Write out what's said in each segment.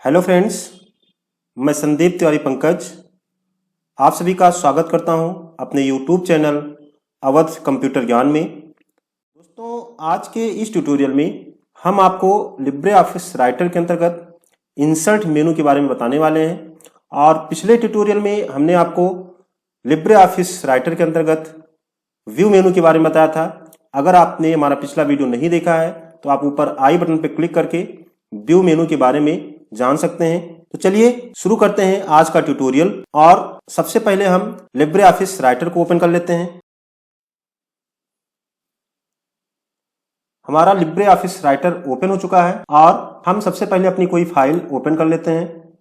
Hello friends, मैं संदीप तिवारी पंकज आप सभी का स्वागत करता हूं अपने यूट्यूब चैनल अवध कंप्यूटर ज्ञान में। दोस्तों, आज के इस ट्यूटोरियल में हम आपको लिब्रे ऑफिस राइटर के अंतर्गत इंसर्ट मेनू के बारे में बताने वाले हैं। और पिछले ट्यूटोरियल में हमने आपको लिब्रे ऑफिस राइटर के अंतर्गत व्यू मेनू के बारे में बताया था। अगर आपने हमारा पिछला वीडियो नहीं देखा है तो आप ऊपर आई बटन पर क्लिक करके व्यू मेनू के बारे में जान सकते हैं। तो चलिए शुरू करते हैं आज का ट्यूटोरियल। और सबसे पहले हम लिब्रे ऑफिस राइटर को ओपन कर लेते हैं। हमारा लिब्रे ऑफिस राइटर ओपन हो चुका है और हम सबसे पहले अपनी कोई फाइल ओपन कर लेते हैं।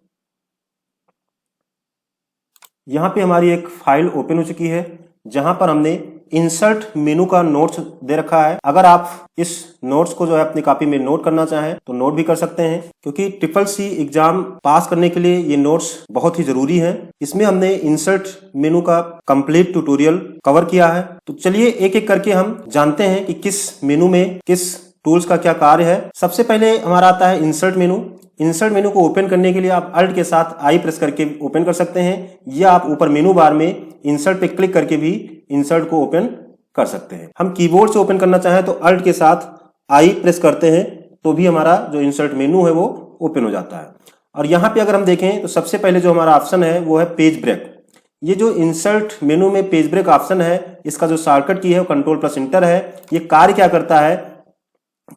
यहां पे हमारी एक फाइल ओपन हो चुकी है जहां पर हमने इंसर्ट मेनू का नोट्स दे रखा है। अगर आप इस नोट्स को जो है अपनी कॉपी में नोट करना चाहें तो नोट भी कर सकते हैं, क्योंकि CCC एग्जाम पास करने के लिए ये नोट्स बहुत ही जरूरी है। इसमें हमने इंसर्ट मेनू का कंप्लीट ट्यूटोरियल कवर किया है। तो चलिए एक एक करके हम जानते हैं कि किस मेनू में किस टूल्स का क्या कार्य है। सबसे पहले हमारा आता है इंसर्ट मेनू। इंसर्ट मेनू को ओपन करने के लिए आप अल्ट के साथ आई प्रेस करके ओपन कर सकते हैं, या आप ऊपर मेनू बार में इंसर्ट पे क्लिक करके भी इंसर्ट को ओपन कर सकते हैं। हम कीबोर्ड से ओपन करना चाहें तो अल्ट के साथ आई प्रेस करते हैं तो भी हमारा जो इंसर्ट मेनू है वो ओपन हो जाता है। और यहाँ पे अगर हम देखें तो सबसे पहले जो हमारा ऑप्शन है वो है पेज ब्रेक। ये जो इंसर्ट मेनू में पेज ब्रेक ऑप्शन है, इसका जो शॉर्टकट की है वो कंट्रोल+इंटर है। ये कार्य क्या करता है,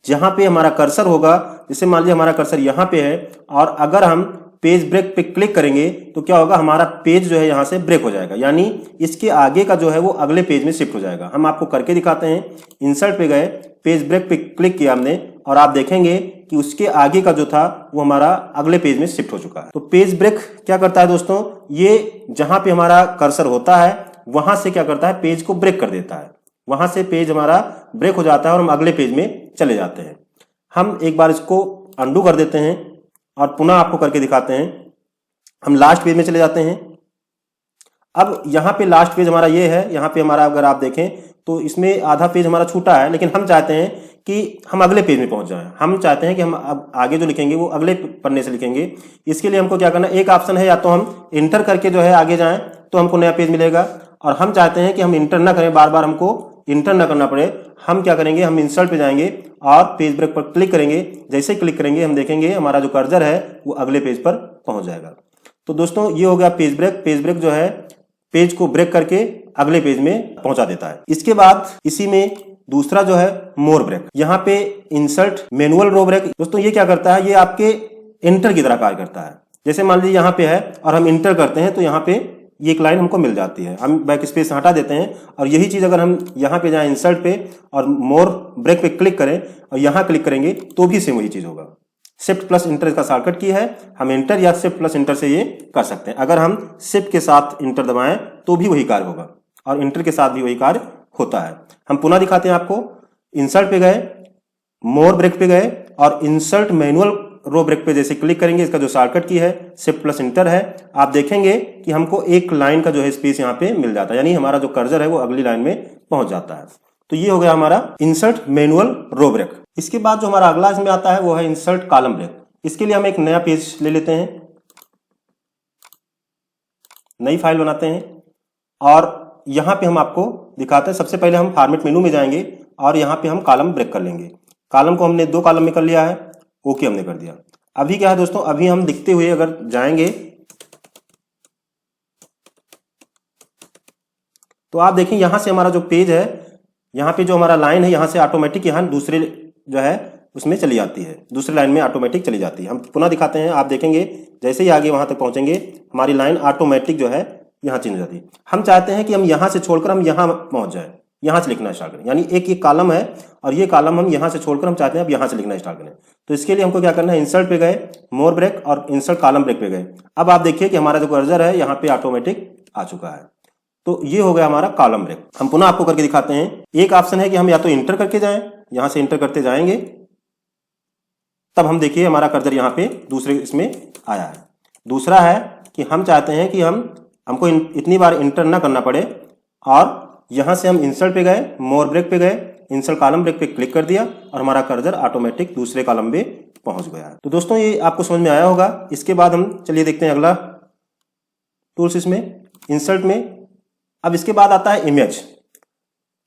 जहां पे हमारा कर्सर होगा, जैसे मान लीजिए हमारा कर्सर यहाँ पे है और अगर हम पेज ब्रेक पे क्लिक करेंगे तो क्या होगा, हमारा पेज जो है यहाँ से ब्रेक हो जाएगा, यानी इसके आगे का जो है वो अगले पेज में शिफ्ट हो जाएगा। हम आपको करके दिखाते हैं। इंसर्ट पे गए, पेज ब्रेक पे क्लिक किया हमने और आप देखेंगे कि उसके आगे का जो था वो हमारा अगले पेज में शिफ्ट हो चुका है। तो पेज ब्रेक क्या करता है दोस्तों, ये जहां पे हमारा कर्सर होता है वहां से क्या करता है, पेज को ब्रेक कर देता है। वहां से पेज हमारा ब्रेक हो जाता है और हम अगले पेज में चले जाते हैं। हम एक बार इसको अंडू कर देते हैं और पुनः आपको करके दिखाते हैं। हम लास्ट पेज में चले जाते हैं। अब यहाँ पे लास्ट पेज हमारा ये है। यहाँ पे हमारा अगर आप देखें तो इसमें आधा पेज हमारा छूटा है, लेकिन हम चाहते हैं कि हम अगले पेज में पहुंच जाएं। हम चाहते हैं कि हम अब आगे जो लिखेंगे वो अगले पन्ने से लिखेंगे। इसके लिए हमको क्या करना है, एक ऑप्शन है या तो हम इंटर करके जो है आगे जाएं तो हमको नया पेज मिलेगा, और हम चाहते हैं कि हम इंटर ना करें, बार बार हमको इंटर ना करना पड़े। हम क्या करेंगे, हम इंसर्ट पे जाएंगे और पेज ब्रेक पर क्लिक करेंगे। जैसे ही क्लिक करेंगे हम देखेंगे हमारा जो कर्सर है वो अगले पेज पर पहुंच जाएगा। तो दोस्तों ये हो गया पेज ब्रेक। पेज ब्रेक जो है पेज को ब्रेक करके अगले पेज में पहुंचा देता है। इसके बाद इसी में दूसरा जो है मोर ब्रेक। यहाँ पे इंसर्ट मैनुअल रो ब्रेक। दोस्तों ये क्या करता है, ये आपके इंटर की तरह कार्य करता है। जैसे मान लीजिए यहाँ पे है और हम इंटर करते हैं तो यहाँ पे ये एक लाइन हमको मिल जाती है। हम बैक स्पेस हटा देते हैं और यही चीज अगर हम यहाँ पे जाएं इंसर्ट पे और मोर ब्रेक पे क्लिक करें और यहाँ क्लिक करेंगे तो भी सेम वही चीज होगा। Shift+Enter इसका शॉर्टकट की है। हम इंटर या Shift+Enter से ये कर सकते हैं। अगर हम शिफ्ट के साथ इंटर दबाएं तो भी वही कार्य होगा और इंटर के साथ भी वही कार्य होता है। हम पुनः दिखाते हैं आपको। इंसर्ट पे गए, मोर ब्रेक पे गए और इंसर्ट मैनुअल रो ब्रेक पे जैसे क्लिक करेंगे, इसका जो शॉर्टकट की है Shift+Enter है। आप देखेंगे कि हमको एक लाइन का जो है स्पेस यहाँ पे मिल जाता है, यानी हमारा जो कर्सर है वो अगली लाइन में पहुंच जाता है। तो ये हो गया हमारा इंसर्ट मैनुअल रो ब्रेक। इसके बाद जो हमारा अगला इसमें आता है वो है इंसर्ट कॉलम ब्रेक। इसके लिए हम एक नया पेज ले लेते हैं, नई फाइल बनाते हैं और यहाँ पे हम आपको दिखाते हैं। सबसे पहले हम फॉर्मेट मेनू में जाएंगे और यहाँ पे हम कॉलम ब्रेक कर लेंगे। कॉलम को हमने 2 कॉलम में कर लिया है, ओके हमने कर दिया। अभी क्या है दोस्तों, अभी हम दिखते हुए अगर जाएंगे तो आप देखें यहां से हमारा जो पेज है, यहाँ पे जो हमारा लाइन है यहाँ से ऑटोमेटिक यहाँ दूसरे जो है उसमें चली जाती है, दूसरे लाइन में ऑटोमेटिक चली जाती है। हम पुनः दिखाते हैं। आप देखेंगे जैसे ही आगे वहां तक पहुंचेंगे हमारी लाइन ऑटोमेटिक जो है यहाँ चेंज हो जाती है। हम चाहते हैं कि हम यहाँ से छोड़कर हम यहाँ पहुंच जाए, यहाँ से लिखना स्टार्ट करें। यानी एक ये कॉलम है और ये कॉलम हम यहाँ से छोड़कर हम चाहते हैं अब यहाँ से लिखना स्टार्ट करें। तो इसके लिए हमको क्या करना है, इंसर्ट पे गए, मोर ब्रेक और इंसर्ट कॉलम ब्रेक पे गए। अब आप देखिए कि हमारा जो कर्सर है यहाँ पे ऑटोमेटिक आ चुका है। तो ये हो गया हमारा कॉलम ब्रेक। हम पुनः आपको करके दिखाते हैं। एक ऑप्शन है कि हम या तो इंटर करके जाएं, यहां से इंटर करते जाएंगे तब हम देखिए हमारा कर्सर यहाँ पे दूसरे इसमें आया है। दूसरा है कि हम चाहते हैं कि हमको इतनी बार इंटर ना करना पड़े और यहां से हम इंसर्ट पे गए, मोर ब्रेक पे गए इंसर्ट कॉलम ब्रेक पे क्लिक कर दिया और हमारा कर्सर ऑटोमेटिक दूसरे कॉलम में पहुंच गया है। तो दोस्तों ये आपको समझ में आया होगा। इसके बाद हम चलिए देखते हैं अगला टूल्स इसमें इंसर्ट में। अब इसके बाद आता है इमेज।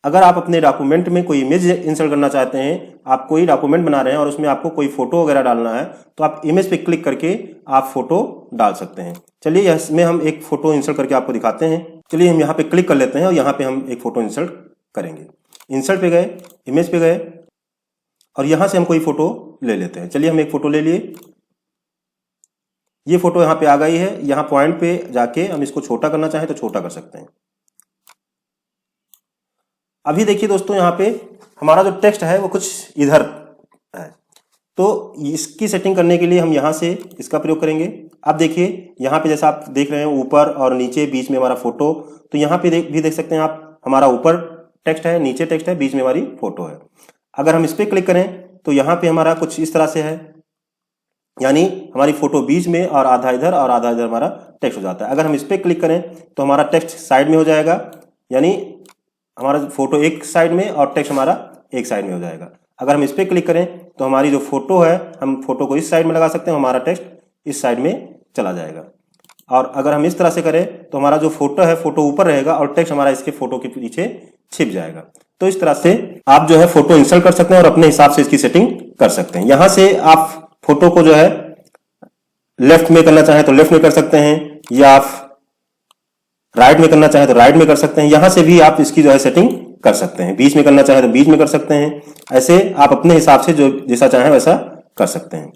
अगर आप अपने डॉक्यूमेंट में कोई इमेज इंसर्ट करना चाहते हैं, आप कोई डॉक्यूमेंट बना रहे हैं और उसमें आपको कोई फोटो वगैरह डालना है, तो आप इमेज पे क्लिक करके आप फोटो डाल सकते हैं। चलिए इसमें हम एक फोटो इंसर्ट करके आपको दिखाते हैं। चलिए हम यहाँ पे क्लिक कर लेते हैं और यहाँ पे हम एक फोटो इंसर्ट करेंगे। इंसर्ट पे गए, इमेज पे गए और यहाँ से हम कोई फोटो ले लेते हैं। चलिए हम एक फोटो ले लिए। ये फोटो यहाँ पे आ गई है। यहाँ पॉइंट पे जाके हम इसको छोटा करना चाहें तो छोटा कर सकते हैं। अभी देखिए दोस्तों, यहाँ पे हमारा जो टेक्स्ट है वो कुछ इधर है, तो इसकी सेटिंग करने के लिए हम यहाँ से इसका प्रयोग करेंगे। अब देखिए यहाँ पे जैसा आप देख रहे हैं ऊपर और नीचे बीच में हमारा फोटो, तो यहाँ पे भी देख सकते हैं आप, हमारा ऊपर टेक्स्ट है, नीचे टेक्स्ट है, बीच में हमारी फोटो है। अगर हम इस पर क्लिक करें तो यहाँ पे हमारा कुछ इस तरह से है, यानी हमारी फोटो बीच में और आधा इधर और आधा इधर हमारा टेक्स्ट हो जाता है। अगर हम इस पर क्लिक करें तो हमारा टेक्स्ट साइड में हो जाएगा, यानी हमारा फोटो एक साइड में और टेक्स्ट हमारा एक साइड में हो जाएगा। अगर हम इस पर क्लिक करें तो हमारी जो फोटो है, हम फोटो को इस साइड में लगा सकते हैं, हमारा टेक्स्ट इस साइड में चला जाएगा। और अगर हम इस तरह से करें तो हमारा जो फोटो है, फोटो ऊपर रहेगा और टेक्स्ट हमारा इसके फोटो के पीछे छिप जाएगा। तो इस तरह से आप जो है फोटो इंसर्ट कर सकते हैं और अपने हिसाब से इसकी सेटिंग कर सकते हैं। यहाँ से आप फोटो को जो है लेफ्ट में करना चाहें तो लेफ्ट में कर सकते हैं, या आप राइट में करना चाहें तो राइट में कर सकते हैं। यहां से भी आप इसकी जो है सेटिंग कर सकते हैं। बीच में करना चाहें तो बीच में कर सकते हैं। ऐसे आप अपने हिसाब से जो जैसा चाहें वैसा कर सकते हैं।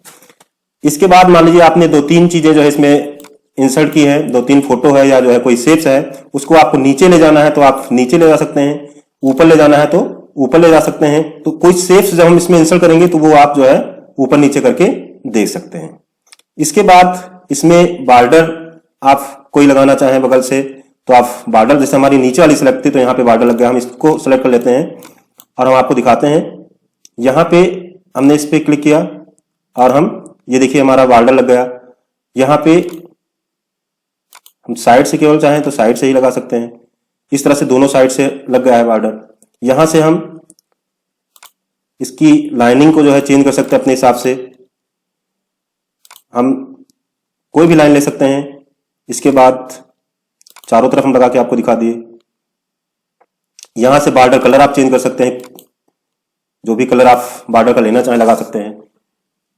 इसके बाद मान लीजिए आपने 2-3 चीजें जो है इसमें इंसर्ट की है, 2-3 फोटो है या जो है कोई शेप्स है, उसको आपको नीचे ले जाना है तो आप नीचे ले जा सकते हैं, ऊपर ले जाना है तो ऊपर ले जा सकते हैं। तो कोई शेप्स जब हम इसमें इंसर्ट करेंगे तो वो आप जो है ऊपर नीचे करके देख सकते हैं। इसके बाद इसमें बॉर्डर आप कोई लगाना चाहें बगल से तो आप बॉर्डर, जैसे हमारी नीचे वाली सेलेक्ट थी तो यहाँ पे बॉर्डर लग गया, हम इसको सेलेक्ट कर लेते हैं और हम आपको दिखाते हैं। यहाँ पे हमने इस पे क्लिक किया और हम ये देखिए हमारा बॉर्डर लग गया। यहाँ पे हम साइड से केवल चाहें तो साइड से ही लगा सकते हैं। इस तरह से दोनों साइड से लग गया है बॉर्डर। यहाँ से हम इसकी लाइनिंग को जो है चेंज कर सकते हैं अपने हिसाब से। हम कोई भी लाइन ले सकते हैं। इसके बाद चारों तरफ हम लगा के आपको दिखा दिए। यहां से बॉर्डर कलर आप चेंज कर सकते हैं, जो भी कलर आप बॉर्डर का लेना चाहें लगा सकते हैं।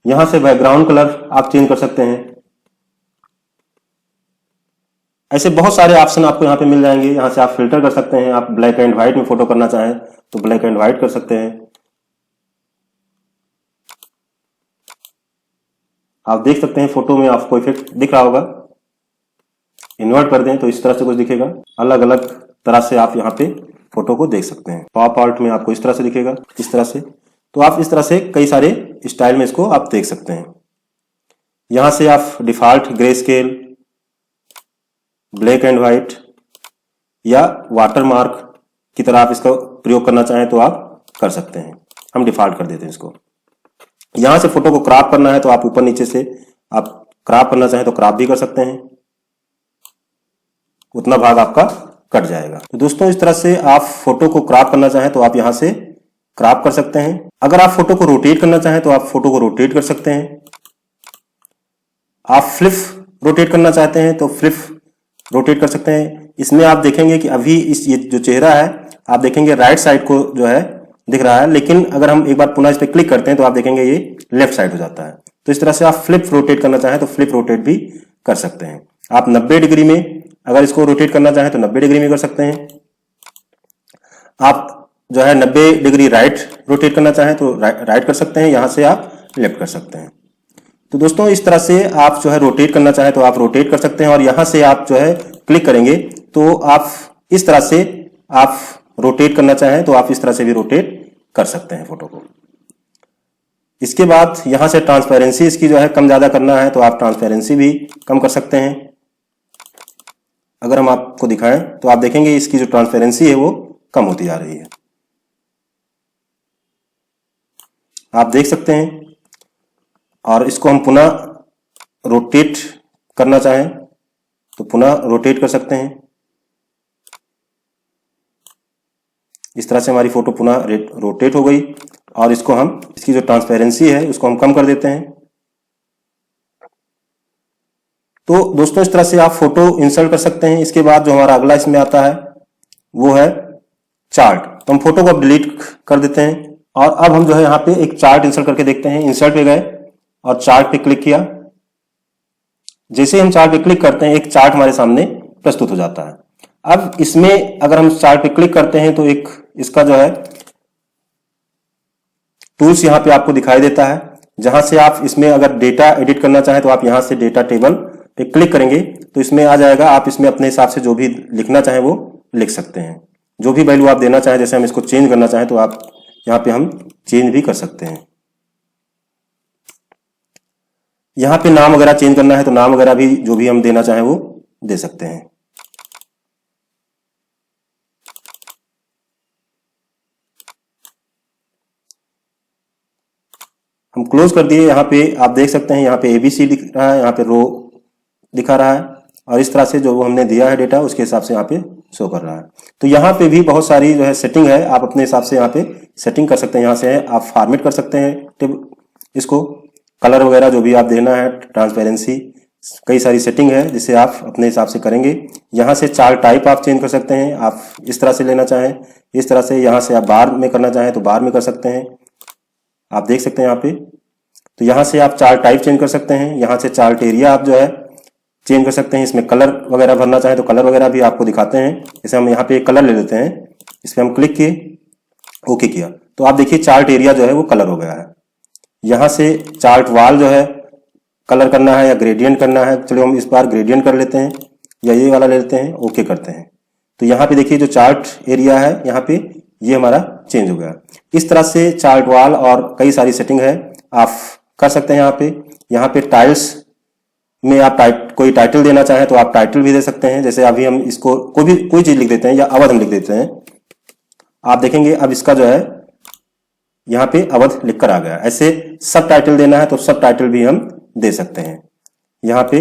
यहां से बैकग्राउंड कलर आप चेंज कर सकते हैं। ऐसे बहुत सारे ऑप्शन आपको यहाँ पे मिल जाएंगे। यहां से आप फिल्टर कर सकते हैं। आप ब्लैक एंड व्हाइट में फोटो करना चाहें तो ब्लैक एंड व्हाइट कर सकते हैं। आप देख सकते हैं फोटो में आपको इफेक्ट दिख रहा होगा। इन्वर्ट कर दें तो इस तरह से कुछ दिखेगा। अलग अलग तरह से आप यहाँ पे फोटो को देख सकते हैं। पॉप आर्ट में आपको इस तरह से दिखेगा, इस तरह से। तो आप इस तरह से कई सारे स्टाइल में इसको आप देख सकते हैं। यहां से आप default, grey scale, black and white या वाटरमार्क की तरह आप इसका प्रयोग करना चाहें तो आप कर सकते हैं। हम डिफॉल्ट कर देते हैं इसको। यहां से फोटो को क्रॉप करना है तो आप ऊपर नीचे से आप क्रॉप करना चाहें तो क्रॉप भी कर सकते हैं। उतना भाग आपका कट जाएगा। तो दोस्तों इस तरह से आप फोटो को क्रॉप करना चाहें तो आप यहां से क्रॉप कर सकते हैं। अगर आप फोटो को रोटेट करना चाहें तो आप फोटो को रोटेट कर सकते हैं। आप फ्लिप रोटेट करना चाहते हैं तो फ्लिप रोटेट कर सकते हैं। इसमें आप देखेंगे कि अभी ये जो चेहरा है, आप देखेंगे राइट साइड को जो है दिख रहा है, लेकिन अगर हम एक बार पुनः इस पर क्लिक करते हैं तो आप देखेंगे ये लेफ्ट साइड हो जाता है। तो इस तरह से आप फ्लिप रोटेट करना चाहें तो फ्लिप रोटेट भी कर सकते हैं। आप 90 डिग्री में अगर इसको रोटेट करना चाहें तो 90 डिग्री में कर सकते हैं। आप जो है 90 डिग्री राइट रोटेट करना चाहें तो राइट कर सकते हैं। यहां से आप लेफ्ट कर सकते हैं। तो दोस्तों इस तरह से आप जो है रोटेट करना चाहें तो आप रोटेट कर सकते हैं, और यहां से आप जो है क्लिक करेंगे तो आप इस तरह से आप रोटेट करना चाहें तो आप इस तरह से भी रोटेट कर सकते हैं फोटो को। इसके बाद यहां से ट्रांसपेरेंसी इसकी जो है कम ज्यादा करना है तो आप ट्रांसपेरेंसी भी कम कर सकते हैं। अगर हम आपको दिखाएं तो आप देखेंगे इसकी जो ट्रांसपेरेंसी है वो कम होती जा रही है। आप देख सकते हैं। और इसको हम पुनः रोटेट करना चाहें तो पुनः रोटेट कर सकते हैं। इस तरह से हमारी फोटो पुनः रोटेट हो गई और इसको हम इसकी जो ट्रांसपेरेंसी है उसको हम कम कर देते हैं। तो दोस्तों इस तरह से आप फोटो इंसर्ट कर सकते हैं। इसके बाद जो हमारा अगला इसमें आता है वो है चार्ट। तो हम फोटो को अब डिलीट कर देते हैं और अब हम जो है यहाँ पे एक चार्ट इंसर्ट करके देखते हैं। इंसर्ट पे गए और चार्ट पे क्लिक किया। जैसे हम चार्ट पे क्लिक करते हैं एक चार्ट हमारे सामने प्रस्तुत हो जाता है। अब इसमें अगर हम चार्ट पे क्लिक करते हैं तो एक इसका जो है टूल्स यहाँ पे आपको दिखाई देता है, जहां से आप इसमें अगर डेटा एडिट करना चाहें तो आप यहां से डेटा टेबल पे क्लिक करेंगे तो इसमें आ जाएगा। आप इसमें अपने हिसाब से जो भी लिखना चाहें वो लिख सकते हैं। जो भी वैल्यू आप देना चाहें, जैसे हम इसको चेंज करना चाहें तो आप यहाँ पे हम चेंज भी कर सकते हैं। यहाँ पे नाम वगैरह चेंज करना है तो नाम वगैरह भी जो भी हम देना चाहें वो दे सकते हैं। हम क्लोज कर दिए। यहाँ पे आप देख सकते हैं यहाँ पे ABC दिख रहा है, यहाँ पे रो दिखा रहा है और इस तरह से जो हमने दिया है डेटा उसके हिसाब से यहाँ पे शो कर रहा है। तो यहाँ पे भी बहुत सारी जो है सेटिंग है, आप अपने हिसाब से यहाँ पे सेटिंग कर सकते हैं। यहाँ से आप फॉर्मेट कर सकते हैं इसको, कलर वगैरह जो भी आप देना है, ट्रांसपेरेंसी, कई सारी सेटिंग है जिसे आप अपने हिसाब से करेंगे। यहाँ से चार्ट टाइप आप चेंज कर सकते हैं, आप इस तरह से लेना चाहें इस तरह से। यहाँ से आप बार में करना चाहें तो बार में कर सकते हैं, आप देख सकते हैं यहाँ पे। तो यहाँ से आप चार्ट टाइप चेंज कर सकते हैं। यहाँ से चार्ट एरिया आप जो है चेंज कर सकते हैं। इसमें कलर वगैरह भरना चाहें तो कलर वगैरह भी आपको दिखाते हैं। जैसे हम यहाँ पे एक कलर ले लेते हैं, इस पर हम क्लिक किए, ओके किया तो आप देखिए चार्ट एरिया जो है वो कलर हो गया है। यहाँ से चार्ट वाल जो है कलर करना है या ग्रेडियंट करना है, चलो हम इस बार ग्रेडियंट कर लेते हैं या ये वाला ले लेते हैं, ओके करते हैं। तो यहाँ पे देखिए जो चार्ट एरिया है यहाँ पे ये हमारा चेंज हो गया। इस तरह से चार्ट वाल और कई सारी सेटिंग है आप कर सकते हैं। यहाँ पे टाइल्स में आप कोई टाइटल देना चाहें तो आप टाइटल भी दे सकते हैं। जैसे अभी हम इसको कोई चीज लिख देते हैं या अवध हम लिख देते हैं, आप देखेंगे अब इसका जो है यहाँ पे अवध लिखकर आ गया। ऐसे सब टाइटल देना है तो सब टाइटल भी हम दे सकते हैं। यहाँ पे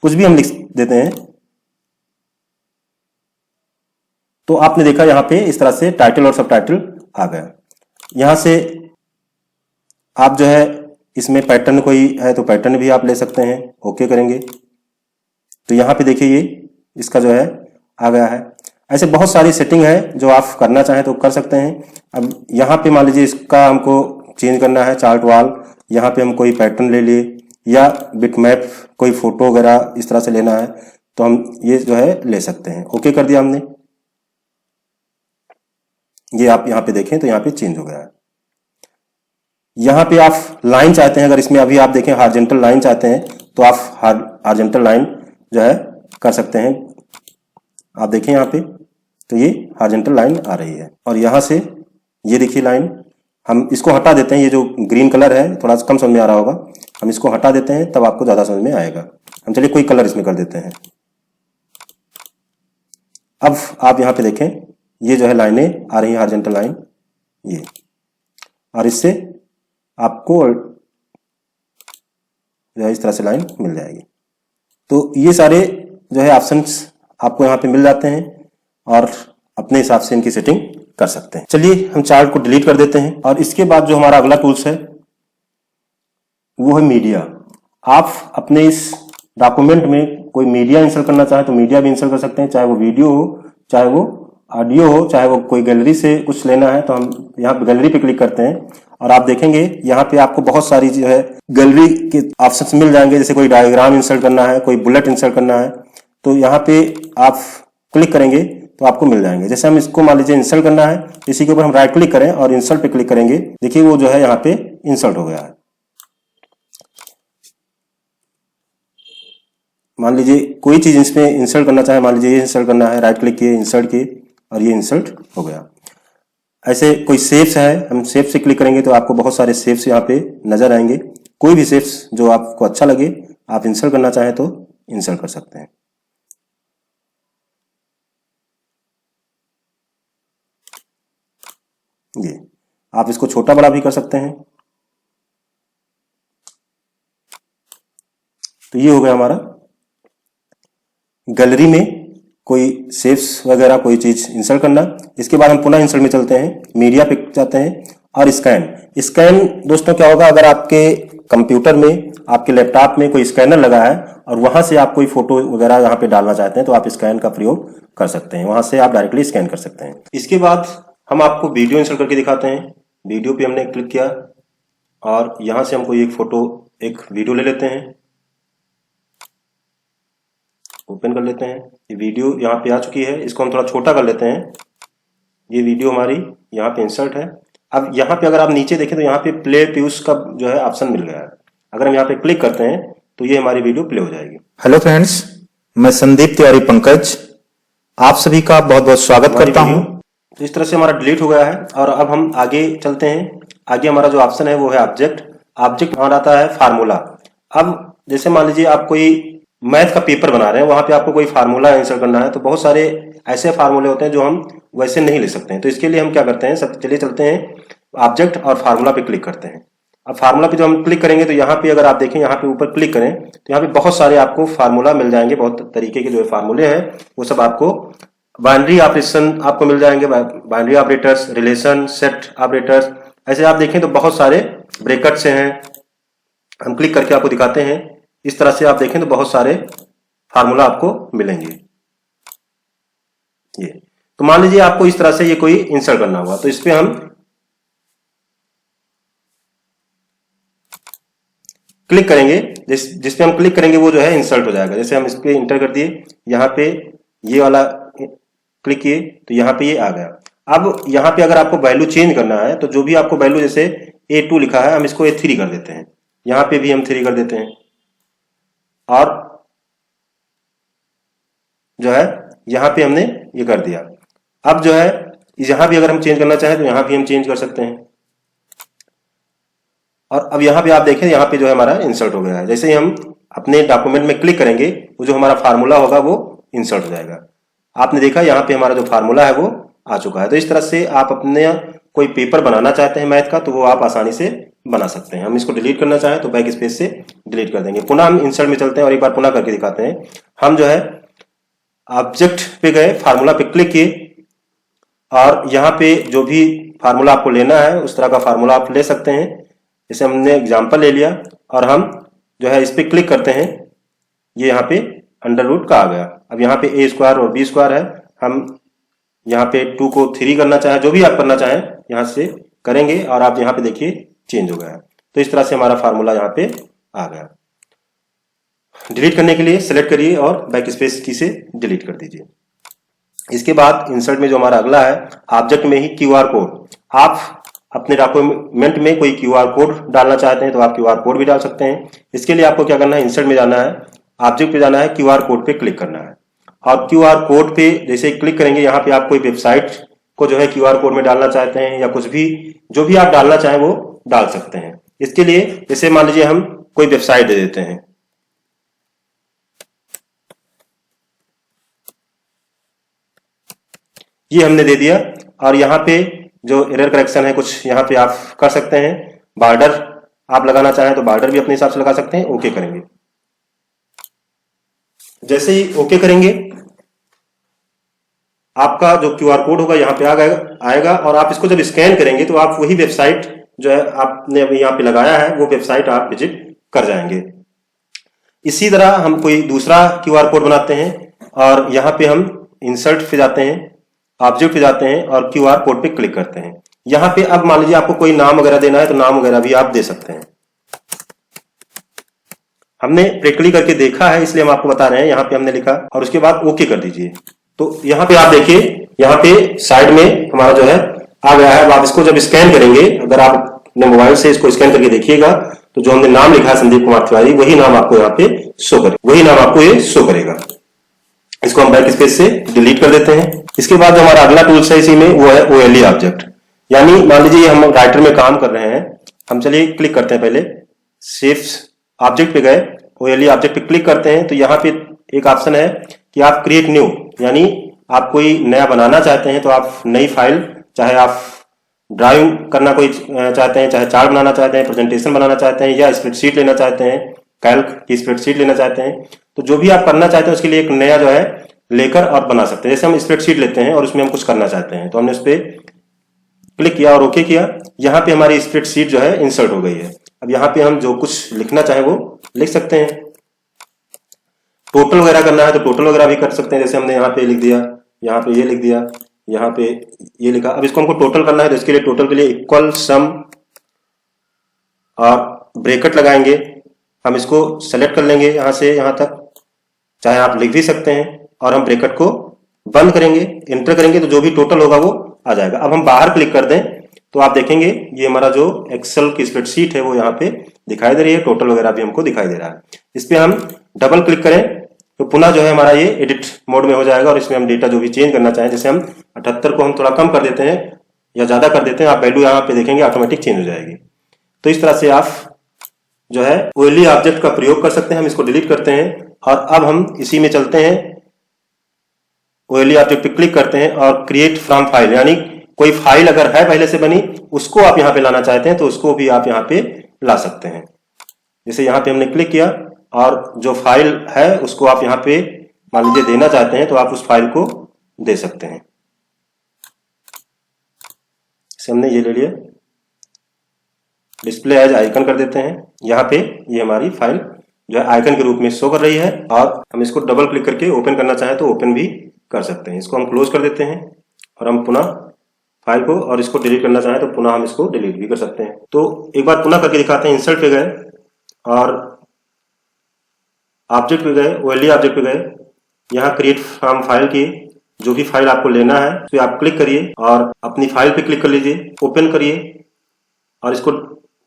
कुछ भी हम लिख देते हैं तो आपने देखा यहाँ पे इस तरह से टाइटल और सब टाइटल आ गया। यहाँ से आप जो है इसमें पैटर्न कोई है तो पैटर्न भी आप ले सकते हैं, ओके करेंगे तो यहाँ पे देखिए ये इसका जो है आ गया है। ऐसे बहुत सारी सेटिंग है जो आप करना चाहें तो कर सकते हैं। अब यहाँ पे मान लीजिए इसका हमको चेंज करना है चार्ट वाल, यहाँ पे हम कोई पैटर्न ले लिए या बिटमैप कोई फोटो वगैरह इस तरह से लेना है तो हम ये जो है ले सकते हैं। ओके कर दिया हमने, ये आप यहाँ पे देखें तो यहाँ पे चेंज हो गया है। यहाँ पे आप लाइन चाहते हैं, अगर इसमें अभी आप देखें हॉरिजॉन्टल लाइन चाहते हैं तो आप हॉरिजॉन्टल लाइन जो है कर सकते हैं। आप देखें यहाँ पे तो ये हॉरिजॉन्टल लाइन आ रही है और यहाँ से ये देखिए लाइन, हम इसको हटा देते हैं। ये जो ग्रीन कलर है थोड़ा सा कम समझ में आ रहा होगा, हम इसको हटा देते हैं तब आपको ज्यादा समझ में आएगा। हम चलिए कोई कलर इसमें कर देते हैं। अब आप यहाँ पे देखें ये जो है लाइनें आ रही है हॉरिजॉन्टल लाइन ये, और इससे आपको जो है इस तरह से लाइन मिल जाएगी। तो ये सारे जो है ऑप्शंस आपको यहाँ पे मिल जाते हैं और अपने हिसाब से इनकी सेटिंग कर सकते हैं। चलिए हम चार्ट को डिलीट कर देते हैं और इसके बाद जो हमारा अगला टूल्स है वो है मीडिया। आप अपने इस डॉक्यूमेंट में कोई मीडिया इंसर्ट करना चाहें तो मीडिया भी इंसर्ट कर सकते हैं, चाहे वो वीडियो हो, चाहे वो ऑडियो हो, चाहे वो कोई गैलरी से कुछ लेना है तो हम यहाँ पे गैलरी पे क्लिक करते हैं और आप देखेंगे यहाँ पे आपको बहुत सारी जो है गैलरी के ऑप्शंस मिल जाएंगे। जैसे कोई डायग्राम इंसर्ट करना है, कोई बुलेट इंसर्ट करना है तो यहाँ पे आप क्लिक करेंगे तो आपको मिल जाएंगे। जैसे हम इसको मान लीजिए इंसर्ट करना है, इसी के ऊपर हम राइट क्लिक करें और इंसर्ट पे क्लिक करेंगे, देखिए वो जो है यहाँ पे इंसर्ट हो गया है। मान लीजिए कोई चीज इसमें इंसर्ट करना चाहे, मान लीजिए ये इंसर्ट करना है, राइट क्लिक किए, इंसर्ट किए और ये इंसर्ट हो गया। ऐसे कोई शेप्स है, हम शेप से क्लिक करेंगे तो आपको बहुत सारे शेप्स यहाँ पे नजर आएंगे। कोई भी शेप्स जो आपको अच्छा लगे आप इंसर्ट करना चाहें तो इंसर्ट कर सकते हैं। ये आप इसको छोटा बड़ा भी कर सकते हैं। तो ये हो गया हमारा गैलरी में कोई शेप्स वगैरह कोई चीज इंसर्ट करना। इसके बाद हम पुनः इंसर्ट में चलते हैं, मीडिया पे जाते हैं और स्कैन दोस्तों क्या होगा, अगर आपके कंप्यूटर में आपके लैपटॉप में कोई स्कैनर लगा है और वहां से आप कोई फोटो वगैरह यहाँ पे डालना चाहते हैं तो आप स्कैन का प्रयोग कर सकते हैं, वहां से आप डायरेक्टली स्कैन कर सकते हैं। इसके बाद हम आपको वीडियो इंसर्ट करके दिखाते हैं। वीडियो पे हमने क्लिक किया और यहां से हम कोई एक वीडियो ले लेते हैं, ओपन कर लेते हैं। ये वीडियो यहाँ पे आ चुकी है, इसको हम थोड़ा छोटा कर लेते हैं। ये वीडियो हमारी यहाँ पे इंसर्ट है। अब यहाँ पे अगर आप नीचे देखें तो यहाँ पे प्ले प्यूस का जो है ऑप्शन मिल गया है। अगर हम यहाँ पे क्लिक करते हैं तो ये हमारी वीडियो प्ले हो जाएगी। हेलो फ्रेंड्स, मैं संदीप तिवारी पंकज आप सभी का बहुत बहुत स्वागत करता हूं। तो इस तरह से हमारा डिलीट हो गया है और अब हम आगे चलते हैं। आगे हमारा जो ऑप्शन है वो है ऑब्जेक्ट हमारा आता है फार्मूला। अब जैसे मान लीजिए आप कोई मैथ का पेपर बना रहे हैं, वहां पे आपको कोई फार्मूला इंसर्ट करना है, तो बहुत सारे ऐसे फार्मूले होते हैं जो हम वैसे नहीं ले सकते हैं। तो इसके लिए हम क्या करते हैं, चलिए चलते हैं ऑब्जेक्ट और फार्मूला पे क्लिक करते हैं। अब फार्मूला पे जो हम क्लिक करेंगे तो यहाँ पे अगर आप देखें, यहाँ पे ऊपर क्लिक करें तो यहाँ पे बहुत सारे आपको फार्मूला मिल जाएंगे। बहुत तरीके के जो फार्मूले हैं वो सब आपको बाइनरी ऑपरेशन आपको मिल जाएंगे, binary operators, relation, set operators, ऐसे आप देखें तो बहुत सारे ब्रैकेट से हैं। हम क्लिक करके आपको दिखाते हैं। इस तरह से आप देखें तो बहुत सारे फार्मूला आपको मिलेंगे। ये तो मान लीजिए आपको इस तरह से ये कोई इंसर्ट करना हुआ, तो इस पे हम क्लिक करेंगे। जिस पे हम क्लिक करेंगे वो जो है इंसर्ट हो जाएगा। जैसे हम इस पे इंटर कर दिए, यहाँ पे ये वाला क्लिक किए तो यहाँ पे ये आ गया। अब यहाँ पे अगर आपको वैल्यू चेंज करना है तो जो भी आपको वैल्यू, जैसे A2 लिखा है, हम इसको A3 कर देते हैं। यहाँ पे भी हम 3 कर देते हैं और जो है यहाँ पे हमने ये कर दिया। अब जो है यहाँ भी अगर हम चेंज करना चाहें तो यहाँ भी हम चेंज कर सकते हैं। और अब यहाँ पे आप देखें, यहाँ पे जो है हमारा इंसर्ट हो गया है। जैसे ही हम अपने डॉक्यूमेंट में क्लिक करेंगे वो जो हमारा फार्मूला होगा वो इंसर्ट हो जाएगा। आपने देखा यहाँ पे हमारा जो फार्मूला है वो आ चुका है। तो इस तरह से आप अपने कोई पेपर बनाना चाहते हैं मैथ का तो वो आप आसानी से बना सकते हैं। हम इसको डिलीट करना चाहें तो बैक स्पेस से डिलीट कर देंगे। पुनः हम इंसर्ट में चलते हैं और एक बार पुनः करके दिखाते हैं। हम जो है ऑब्जेक्ट पे गए, फार्मूला पे क्लिक किए और यहाँ पे जो भी फार्मूला आपको लेना है उस तरह का फार्मूला आप ले सकते हैं। जैसे हमने एग्जाम्पल ले लिया और हम जो है इस पे क्लिक करते हैं, ये यहाँ पे अंडर रूट का आ गया। अब यहाँ पे A² और B² है। हम यहाँ पे 2 को 3 करना चाहें, जो भी आप करना चाहें यहाँ से करेंगे और आप यहाँ पे देखिए चेंज हो गया। तो इस तरह से हमारा फार्मूला यहाँ पे आ गया। डिलीट करने के लिए सेलेक्ट करिए और बैक स्पेस की से डिलीट कर दीजिए। इसके बाद इंसर्ट में जो हमारा अगला है, ऑब्जेक्ट में ही QR कोड। आप अपने डॉक्यूमेंट में कोई QR कोड डालना चाहते हैं तो आप QR कोड भी डाल सकते हैं। इसके लिए आपको क्या करना है, इंसर्ट में जाना है, ऑब्जेक्ट पे जाना है, QR कोड पे क्लिक करना है और QR कोड पे जैसे क्लिक करेंगे यहाँ पे आप कोई वेबसाइट को जो है QR कोड में डालना चाहते हैं या कुछ भी जो भी आप डालना चाहें वो डाल सकते हैं। इसके लिए जैसे मान लीजिए हम कोई वेबसाइट दे देते हैं, ये हमने दे दिया और यहाँ पे जो एरर करेक्शन है कुछ यहाँ पे आप कर सकते हैं। बॉर्डर आप लगाना चाहें तो बॉर्डर भी अपने हिसाब से लगा सकते हैं। ओके करेंगे। जैसे ही ओके करेंगे आपका जो QR कोड होगा यहाँ पे आएगा और आप इसको जब स्कैन करेंगे तो आप वही वेबसाइट जो है आपने अभी यहाँ पे लगाया है वो वेबसाइट आप विजिट कर जाएंगे। इसी तरह हम कोई दूसरा QR कोड बनाते हैं और यहाँ पे हम इंसर्ट पे जाते हैं, ऑब्जेक्ट पे जाते हैं और QR कोड पे क्लिक करते हैं। यहाँ पे अब मान लीजिए आपको कोई नाम वगैरह देना है तो नाम वगैरह भी आप दे सकते हैं। हमने प्रैक्टिकली करके देखा है इसलिए हम आपको बता रहे हैं। यहाँ पे हमने लिखा और उसके बाद ओके कर दीजिए। तो यहाँ पे आप देखिए, यहाँ पे साइड में हमारा जो है आ गया है। अब आप इसको जब स्कैन करेंगे, अगर आप अपने मोबाइल से इसको स्कैन करके देखिएगा तो जो हमने नाम लिखा है संदीप कुमार तिवारी, वही नाम आपको यहाँ पे शो करेगा, वही नाम आपको ये शो करेगा। इसको हम बैक स्पेस से डिलीट कर देते हैं। इसके बाद जो हमारा अगला टूल्स है इसी में वो है OLE ऑब्जेक्ट। यानी मान लीजिए हम राइटर में काम कर रहे हैं, हम चलिए क्लिक करते हैं, पहले शेप्स ऑब्जेक्ट पे गए, OLE ऑब्जेक्ट पे क्लिक करते हैं तो यहाँ पे एक ऑप्शन है कि आप क्रिएट न्यू, यानी आप कोई नया बनाना चाहते हैं तो आप नई फाइल, चाहे आप ड्राइंग करना कोई चाहते हैं, चाहे चार्ट बनाना चाहते हैं, प्रेजेंटेशन बनाना चाहते हैं या स्प्रेडशीट लेना चाहते हैं, कैल्क की स्प्रेडशीट लेना चाहते हैं, तो जो भी आप करना चाहते हैं उसके लिए एक नया जो है लेकर और बना सकते हैं। जैसे हम स्प्रेडशीट लेते हैं और उसमें हम कुछ करना चाहते हैं तो हमने उस पर क्लिक किया और ओके किया। यहाँ पे हमारी स्प्रेडशीट जो है इंसर्ट हो गई है। अब यहाँ पे हम जो कुछ लिखना चाहें वो लिख सकते हैं। टोटल वगैरह करना है तो टोटल वगैरह भी कर सकते हैं। जैसे हमने यहाँ पे लिख दिया, यहाँ पे ये लिख दिया, यहाँ पे ये लिखा। अब इसको हमको टोटल करना है तो इसके लिए टोटल के लिए इक्वल सम और ब्रैकेट लगाएंगे। हम इसको सेलेक्ट कर लेंगे यहाँ से यहाँ तक, चाहे आप लिख भी सकते हैं, और हम ब्रैकेट को बंद करेंगे, एंटर करेंगे तो जो भी टोटल होगा वो आ जाएगा। अब हम बाहर क्लिक कर दें तो आप देखेंगे ये हमारा जो एक्सेल की स्प्रेडशीट है वो यहाँ पे दिखाई दे रही है। टोटल वगैरह भी हमको दिखाई दे रहा है। इस पे हम डबल क्लिक करें तो पुनः जो है हमारा ये एडिट मोड में हो जाएगा और इसमें हम डेटा जो भी चेंज करना चाहें, जैसे हम 78 को हम थोड़ा कम कर देते हैं या ज्यादा कर देते हैं, आप वैल्यू यहाँ पे देखेंगे ऑटोमेटिक चेंज हो जाएगी। तो इस तरह से आप जो है ओएलई ऑब्जेक्ट का प्रयोग कर सकते हैं। हम इसको डिलीट करते हैं और अब हम इसी में चलते हैं, ओएलई ऑब्जेक्ट पे क्लिक करते हैं और क्रिएट फ्रॉम फाइल, यानी कोई फाइल अगर है पहले से बनी उसको आप यहाँ पे लाना चाहते हैं तो उसको भी आप यहाँ पे ला सकते हैं। जैसे यहाँ पे हमने क्लिक किया और जो फाइल है उसको आप यहाँ पे मान लीजिए देना चाहते हैं तो आप उस फाइल को दे सकते हैं। जैसे हमने ये ले लिया, डिस्प्ले एज आइकन कर देते हैं। यहाँ पे ये हमारी फाइल जो है आइकन के रूप में शो कर रही है और हम इसको डबल क्लिक करके ओपन करना चाहें तो ओपन भी कर सकते हैं। इसको हम क्लोज कर देते हैं और हम पुनः फाइल को, और इसको डिलीट करना चाहें तो पुनः हम इसको डिलीट भी कर सकते हैं। तो एक बार पुनः करके दिखाते हैं। इंसर्ट पे गए और ऑब्जेक्ट पे गए, ओएलई ऑब्जेक्ट पे गए, यहाँ क्रिएट फ्रॉम फाइल की जो भी फाइल आपको लेना है तो आप क्लिक करिए और अपनी फाइल पे क्लिक कर लीजिए, ओपन करिए और इसको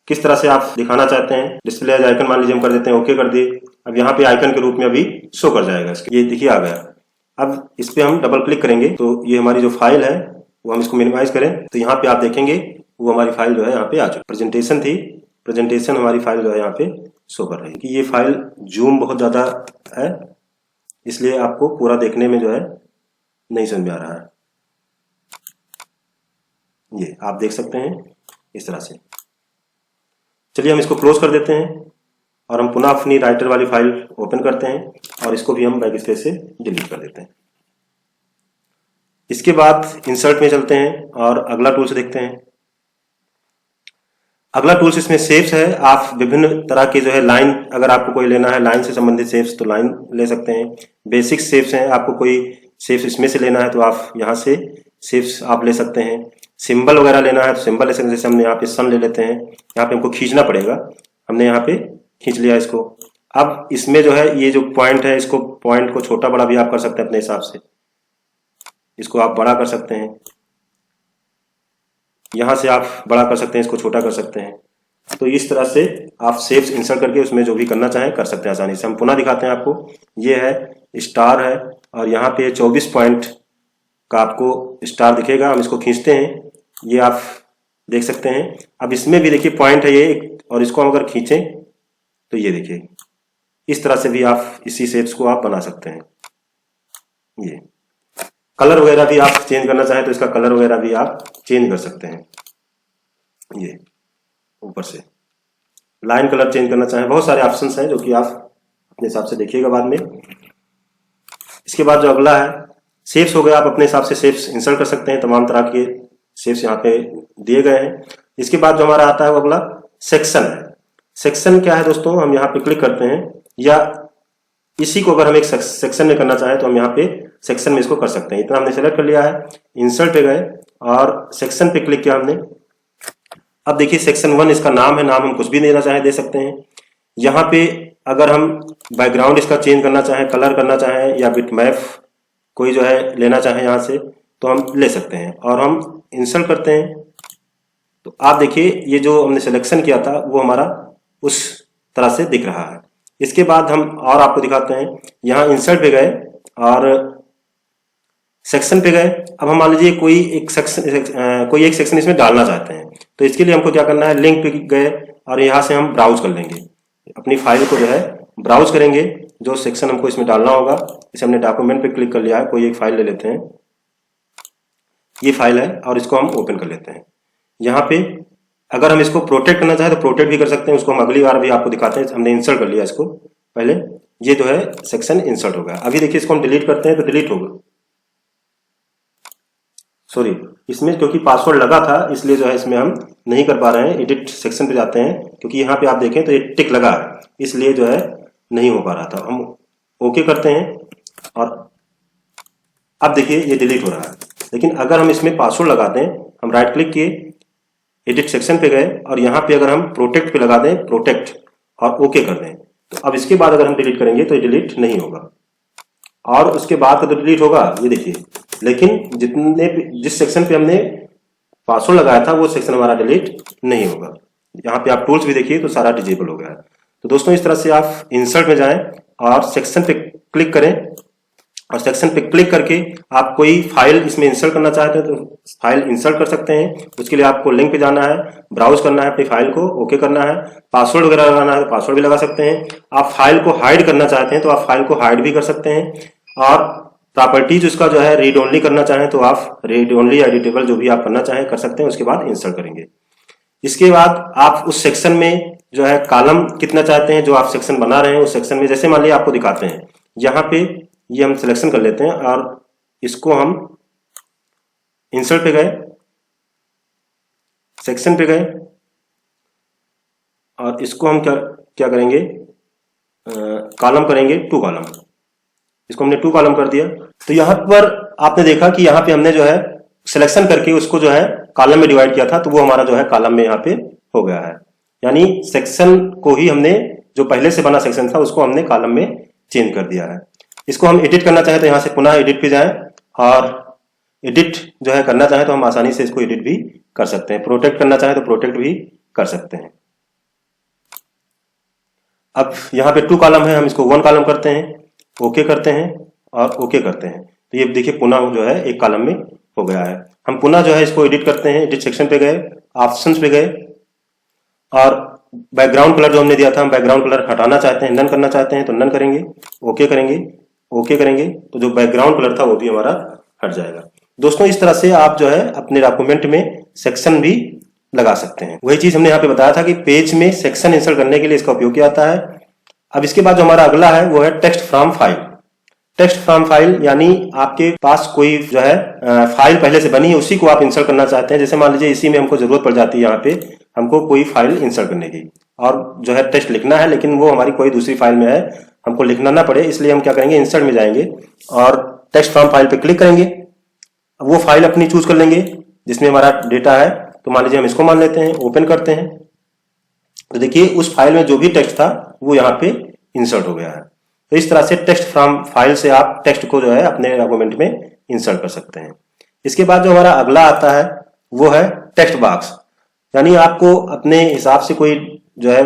किस तरह से आप दिखाना चाहते हैं, डिस्प्ले एज आइकन मान लीजिए हम कर देते हैं, ओके कर दिए। अब यहाँ पे आइकन के रूप में अभी शो कर जाएगा, ये देखिए आ गया। अब इस पे हम डबल क्लिक करेंगे तो ये हमारी जो फाइल है वो हम इसको मिनिमाइज करें तो यहाँ पे आप देखेंगे वो हमारी फाइल जो है यहाँ पे आ चुकी। प्रेजेंटेशन थी, प्रेजेंटेशन हमारी फाइल जो है यहाँ पे शो कर रही है कि ये फाइल जूम बहुत ज्यादा है इसलिए आपको पूरा देखने में जो है नहीं समझ में आ रहा है। ये आप देख सकते हैं इस तरह से। चलिए हम इसको क्लोज कर देते हैं और हम पुनः अपनी राइटर वाली फाइल ओपन करते हैं और इसको भी हम बैक स्पेस से डिलीट कर देते हैं। इसके बाद इंसर्ट में चलते हैं और अगला टूल्स देखते हैं। अगला टूल्स इसमें शेप्स है। आप विभिन्न तरह के जो है लाइन, अगर आपको कोई लेना है लाइन से संबंधित शेप्स तो लाइन ले सकते हैं। बेसिक शेप्स हैं, आपको कोई शेप्स इसमें से लेना है तो आप यहाँ से शेप्स आप ले सकते हैं। सिंबल वगैरह लेना है तो सिंबल ले सकते हैं। जैसे हमने यहाँ पे सन ले लेते हैं, यहाँ पे हमको खींचना पड़ेगा, हमने यहाँ पे खींच लिया इसको। अब इसमें जो है ये जो पॉइंट है, इसको पॉइंट को छोटा बड़ा भी आप कर सकते हैं अपने हिसाब से। इसको आप बड़ा कर सकते हैं, यहाँ से आप बड़ा कर सकते हैं, इसको छोटा कर सकते हैं। तो इस तरह से आप शेप्स इंसर्ट करके उसमें जो भी करना चाहें कर सकते हैं आसानी से। हम पुनः दिखाते हैं आपको। ये है स्टार है और यहाँ पे 24 पॉइंट का आपको स्टार दिखेगा। हम इसको खींचते हैं, ये आप देख सकते हैं। अब इसमें भी देखिए पॉइंट है ये, और इसको हम अगर खींचें तो ये देखिए इस तरह से भी आप इसी शेप्स को आप बना सकते हैं। ये कलर वगैरह भी आप चेंज करना चाहें तो इसका कलर वगैरह भी आप चेंज कर सकते हैं। ये ऊपर से लाइन कलर चेंज करना चाहें, बहुत सारे ऑप्शंस हैं जो कि आप अपने हिसाब से देखिएगा बाद में। इसके बाद जो अगला है शेप्स हो गया, आप अपने हिसाब से शेप्स इंसर्ट कर सकते हैं। तमाम तरह के शेप्स यहाँ पे दिए गए हैं। इसके बाद जो हमारा आता है वो अगला सेक्शन है। सेक्शन क्या है दोस्तों, हम यहाँ पे क्लिक करते हैं या इसी को अगर हम एक सेक्शन में करना चाहें तो हम यहाँ पे सेक्शन में इसको कर सकते हैं। इतना हमने सेलेक्ट कर लिया है, इंसर्ट पे गए और सेक्शन पे क्लिक किया हमने। अब देखिए सेक्शन 1 इसका नाम है, नाम हम कुछ भी देना चाहें दे सकते हैं। यहाँ पे अगर हम बैकग्राउंड इसका चेंज करना चाहें, कलर करना चाहें या बिट मैप कोई जो है लेना चाहें यहाँ से तो हम ले सकते हैं और हम इंसर्ट करते हैं। तो आप देखिए ये जो हमने सिलेक्शन किया था वो हमारा उस तरह से दिख रहा है। इसके बाद हम और आपको दिखाते हैं, यहाँ इंसर्ट पे गए और सेक्शन पे गए। अब हम मान लीजिए कोई एक सेक्शन इसमें डालना चाहते हैं तो इसके लिए हमको क्या करना है, लिंक पे गए और यहाँ से हम ब्राउज कर लेंगे, अपनी फाइल को जो है ब्राउज करेंगे जो सेक्शन हमको इसमें डालना होगा। इसे हमने डॉक्यूमेंट पे क्लिक कर लिया है, कोई एक फाइल ले लेते हैं, ये फाइल है और इसको हम ओपन कर लेते हैं। यहाँ पे अगर हम इसको प्रोटेक्ट करना चाहें तो प्रोटेक्ट भी कर सकते हैं, उसको हम अगली बार भी आपको दिखाते हैं। हमने इंसर्ट कर लिया इसको पहले, ये जो है सेक्शन इंसर्ट हो गया। अभी देखिए इसको हम डिलीट करते हैं तो डिलीट होगा, सॉरी इसमें क्योंकि पासवर्ड लगा था इसलिए जो है इसमें हम नहीं कर पा रहे हैं। एडिट सेक्शन पे जाते हैं क्योंकि यहाँ पे आप देखें तो ये टिक लगा है इसलिए जो है नहीं हो पा रहा था। हम ओके करते हैं और अब देखिए ये डिलीट हो रहा है। लेकिन अगर हम इसमें पासवर्ड लगाते हैं, हम राइट क्लिक किए, एडिट सेक्शन पे गए और यहाँ पे अगर हम प्रोटेक्ट पे लगा दें, प्रोटेक्ट और ओके कर दें, तो अब इसके बाद अगर हम डिलीट करेंगे तो ये डिलीट नहीं होगा और उसके बाद तो डिलीट होगा ये देखिए। लेकिन जिस सेक्शन पे हमने पासवर्ड लगाया था वो सेक्शन हमारा डिलीट नहीं होगा। यहाँ पे आप टूल्स भी देखिए तो सारा डिजेबल हो गया है। तो दोस्तों इस तरह से आप इंसर्ट में जाएं और सेक्शन पे क्लिक करें और सेक्शन पे क्लिक करके आप कोई फाइल इसमें इंसर्ट करना चाहते हैं तो फाइल इंसर्ट कर सकते हैं। उसके लिए आपको लिंक पे जाना है, ब्राउज करना है अपनी फाइल को, ओके करना है, पासवर्ड वगैरह लगाना है तो पासवर्ड भी लगा सकते हैं। आप फाइल को हाइड करना चाहते हैं तो आप फाइल को हाइड भी कर सकते हैं और प्रॉपर्टीज उसका जो है रीड ओनली करना चाहें तो आप रीड ओनली एडिटेबल जो भी आप करना चाहें कर सकते हैं। उसके बाद इंसर्ट करेंगे। इसके बाद आप उस सेक्शन में जो है कॉलम कितना चाहते हैं, जो आप सेक्शन बना रहे हैं उस सेक्शन में, जैसे मान लिया आपको दिखाते हैं यहाँ पे ये हम सिलेक्शन कर लेते हैं और इसको हम इंसर्ट पे गए, सेक्शन पे गए और इसको हम क्या करेंगे, कॉलम करेंगे 2 कॉलम। इसको हमने 2 कॉलम कर दिया। तो यहाँ पर आपने देखा कि यहाँ पे हमने जो है सिलेक्शन करके उसको जो है कॉलम में डिवाइड किया था तो वो हमारा जो है कॉलम में यहाँ पे हो गया है। यानी सेक्शन को ही हमने जो पहले से बना सेक्शन था उसको हमने कॉलम में चेंज कर दिया है। इसको हम एडिट करना चाहें तो यहाँ से पुनः एडिट पे जाएं और एडिट जो है करना चाहें तो हम आसानी से इसको एडिट भी कर सकते हैं। प्रोटेक्ट करना चाहें तो प्रोटेक्ट भी कर सकते हैं। अब यहाँ पे 2 कॉलम है, हम इसको 1 कॉलम करते हैं, ओके करते हैं और ओके करते हैं तो ये देखिए पुनः जो है एक कॉलम में हो गया है। हम पुनः जो है इसको एडिट करते हैं, एडिट सेक्शन पे गए, ऑप्शंस पे गए और बैकग्राउंड कलर जो हमने दिया था हम बैकग्राउंड कलर हटाना चाहते हैं, नन करना चाहते हैं तो नन करेंगे, ओके करेंगे, ओके करेंगे तो जो बैकग्राउंड कलर था वो भी हमारा हट जाएगा। दोस्तों इस तरह से आप जो है अपने डॉक्यूमेंट में सेक्शन भी लगा सकते हैं। वही चीज हमने यहाँ पे बताया था कि पेज में सेक्शन इंसर्ट करने के लिए इसका उपयोग किया जाता है। अब इसके बाद जो हमारा अगला है वो है text from file. Text from file यानी आपके पास कोई जो है फाइल पहले से बनी है उसी को आप इंसर्ट करना चाहते हैं। जैसे मान लीजिए इसी में हमको जरूरत पड़ जाती है, यहाँ पे हमको कोई फाइल इंसर्ट करने की और जो है टेक्स्ट लिखना है लेकिन वो हमारी कोई दूसरी फाइल में है, हमको लिखना ना पड़े इसलिए हम क्या करेंगे, इंसर्ट में जाएंगे और टेक्स्ट फ्रॉम फाइल पे क्लिक करेंगे। वो फाइल अपनी चूज कर लेंगे जिसमें हमारा डेटा है। तो मान लीजिए हम इसको मान लेते हैं, ओपन करते हैं तो देखिए उस फाइल में जो भी टेक्स्ट था वो यहाँ पे इंसर्ट हो गया है। तो इस तरह से टेक्स्ट फ्रॉम फाइल से आप टेक्स्ट को जो है अपने डॉक्यूमेंट में इंसर्ट कर सकते हैं। इसके बाद जो हमारा अगला आता है वो है टेक्स्ट बॉक्स। यानी आपको अपने हिसाब से कोई जो है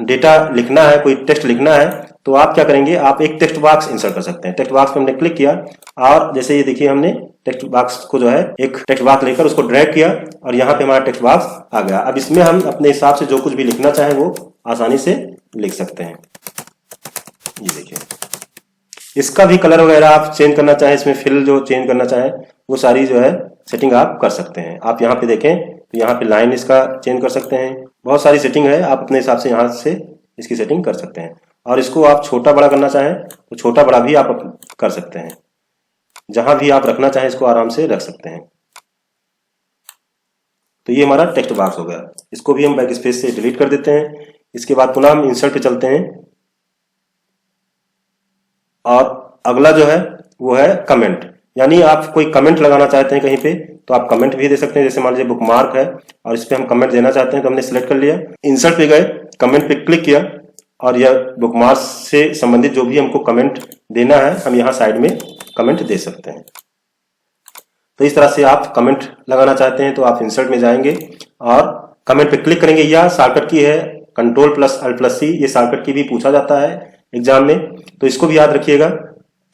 डेटा लिखना है, कोई टेक्स्ट लिखना है तो आप क्या करेंगे, आप एक टेक्स्ट बॉक्स इंसर्ट कर सकते हैं। टेक्स्ट बॉक्स पे हमने क्लिक किया और जैसे ये देखिए हमने टेक्स्ट बॉक्स को जो है एक टेक्स्ट बॉक्स लेकर उसको ड्रैग किया और यहाँ पे हमारा टेक्स्ट बॉक्स आ गया। अब इसमें हम अपने हिसाब से जो कुछ भी लिखना चाहें वो आसानी से लिख सकते हैं। ये देखिए इसका भी कलर वगैरह आप चेंज करना चाहें, इसमें फिल जो चेंज करना चाहें वो सारी जो है सेटिंग आप कर सकते हैं। आप यहाँ पे देखें तो यहाँ पे लाइन इसका चेंज कर सकते हैं, बहुत सारी सेटिंग है, आप अपने हिसाब से यहाँ से इसकी सेटिंग कर सकते हैं। और इसको आप छोटा बड़ा करना चाहें तो छोटा बड़ा भी आप कर सकते हैं, जहां भी आप रखना चाहें इसको आराम से रख सकते हैं। तो ये हमारा टेक्स्ट बॉक्स हो गया। इसको भी हम बैक स्पेस से डिलीट कर देते हैं। इसके बाद पुनः हम इंसर्ट पे चलते हैं और अगला जो है वो है कमेंट। यानी आप कोई कमेंट लगाना चाहते हैं कहीं पे तो आप कमेंट भी दे सकते हैं। जैसे मान लीजिए बुक मार्क है और इस पे हम कमेंट देना चाहते हैं तो हमने सिलेक्ट कर लिया, इंसर्ट पे गए, कमेंट पे क्लिक किया और यह बुक मार्क से संबंधित जो भी हमको कमेंट देना है हम यहाँ साइड में कमेंट दे सकते हैं। तो इस तरह से आप कमेंट लगाना चाहते हैं तो आप इंसर्ट में जाएंगे और कमेंट पे क्लिक करेंगे। या शॉर्टकट की है Ctrl+Alt+C, ये शॉर्टकट की भी पूछा जाता है एग्जाम में तो इसको भी याद रखिएगा।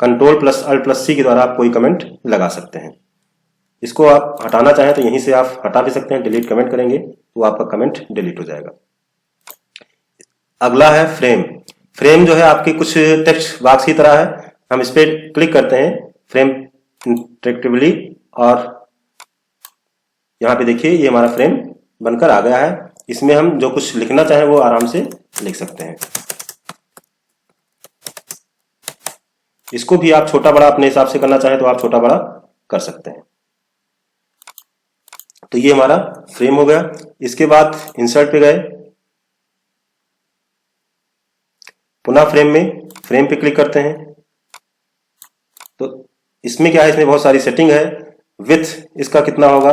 Ctrl+Alt+C के द्वारा आप कोई कमेंट लगा सकते हैं। इसको आप हटाना चाहें तो यहीं से आप हटा भी सकते हैं, डिलीट कमेंट करेंगे तो आपका कमेंट डिलीट हो जाएगा। अगला है फ्रेम। फ्रेम जो है आपके कुछ टेक्स्ट बॉक्स की तरह है। हम इस पर क्लिक करते हैं फ्रेम इंटरेक्टिवली और यहाँ पे देखिए ये हमारा फ्रेम बनकर आ गया है। इसमें हम जो कुछ लिखना चाहें वो आराम से लिख सकते हैं। इसको भी आप छोटा बड़ा अपने हिसाब से करना चाहें तो आप छोटा बड़ा कर सकते हैं। तो ये हमारा फ्रेम हो गया। इसके बाद इंसर्ट पे गए, पुनः फ्रेम पे क्लिक करते हैं। तो इसमें क्या है, इसमें बहुत सारी सेटिंग है। विड्थ इसका कितना होगा,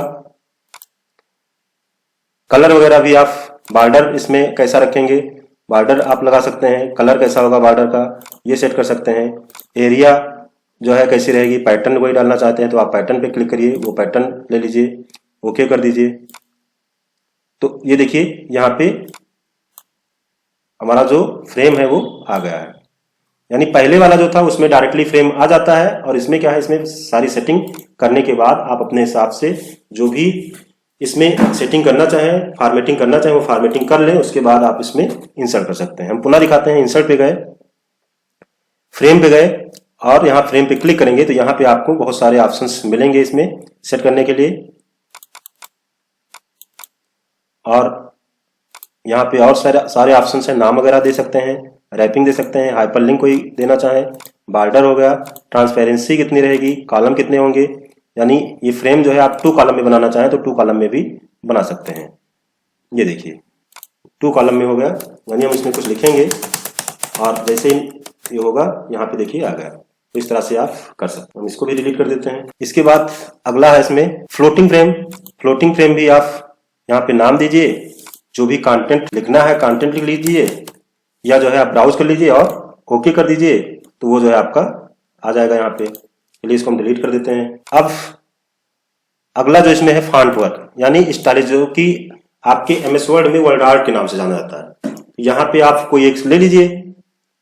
कलर वगैरह भी, आप बॉर्डर इसमें कैसा रखेंगे, बॉर्डर आप लगा सकते हैं, कलर कैसा होगा बॉर्डर का ये सेट कर सकते हैं। एरिया जो है कैसी रहेगी, पैटर्न वही डालना चाहते हैं तो आप पैटर्न पे क्लिक करिए, वो पैटर्न ले लीजिए, ओके कर दीजिए। तो ये देखिए यहाँ पे हमारा जो फ्रेम है वो आ गया है। यानी पहले वाला जो था उसमें डायरेक्टली फ्रेम आ जाता है, और इसमें क्या है, इसमें सारी सेटिंग करने के बाद आप अपने हिसाब से जो भी इसमें सेटिंग करना चाहें, फॉर्मेटिंग करना चाहें वो फॉर्मेटिंग कर लें, उसके बाद आप इसमें इंसर्ट कर सकते हैं। हम पुनः दिखाते हैं। इंसर्ट पे गए, फ्रेम पे गए, और यहाँ फ्रेम पे क्लिक करेंगे तो यहाँ पे आपको बहुत सारे ऑप्शंस मिलेंगे इसमें सेट करने के लिए। और यहाँ पे और सारे ऑप्शंस हैं, नाम वगैरह दे सकते हैं, रैपिंग दे सकते हैं, हाइपरलिंक कोई देना चाहें, बॉर्डर हो गया, ट्रांसपेरेंसी कितनी रहेगी, कॉलम कितने होंगे। यानी ये फ्रेम जो है आप 2 कॉलम में बनाना चाहें तो 2 कॉलम में भी बना सकते हैं। ये देखिए 2 कॉलम में हो गया, यानी हम इसमें कुछ लिखेंगे और जैसे ही ये होगा यहाँ पे देखिए आ गया। तो इस तरह से आप कर सकते हैं। हम इसको भी डिलीट कर देते हैं। इसके बाद अगला है इसमें फ्लोटिंग फ्रेम। फ्लोटिंग फ्रेम भी आप यहाँ पे नाम दीजिए, जो भी कंटेंट लिखना है कंटेंट लिख लीजिए, या जो है आप ब्राउज कर लीजिए और ओके कर दीजिए, तो वो जो है आपका आ जाएगा यहाँ पे। चलिए इसको हम डिलीट कर देते हैं। अब अगला जो इसमें है फॉन्ट वर्क, यानी स्टाइल, जो कि आपके एमएस वर्ड में वर्ड आर्ट के नाम से जाना जाता है। यहाँ पे आप कोई एक ले लीजिए,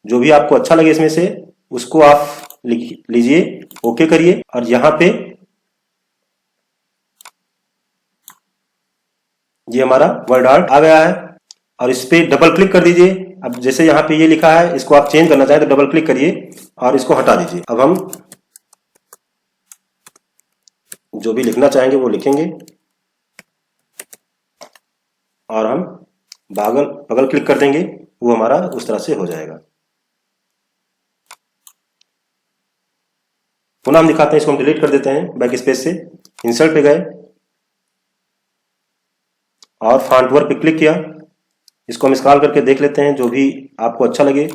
जो भी आपको अच्छा लगे इसमें से उसको आप लिख लीजिए, ओके करिए, और यहाँ पे ये हमारा वर्ड आर्ट आ गया है। और इस पे डबल क्लिक कर दीजिए। अब जैसे यहाँ पे ये लिखा है, इसको आप चेंज करना चाहें तो डबल क्लिक करिए और इसको हटा दीजिए। अब हम जो भी लिखना चाहेंगे वो लिखेंगे, और हम बगल क्लिक कर देंगे, वो हमारा उस तरह से हो जाएगा। पुनः हम दिखाते हैं, इसको हम डिलीट कर देते हैं बैक स्पेस से। इंसर्ट पे गए और फॉन्ट वर्क पे क्लिक किया। इसको हम स्क्रॉल करके देख लेते हैं, जो भी आपको अच्छा लगे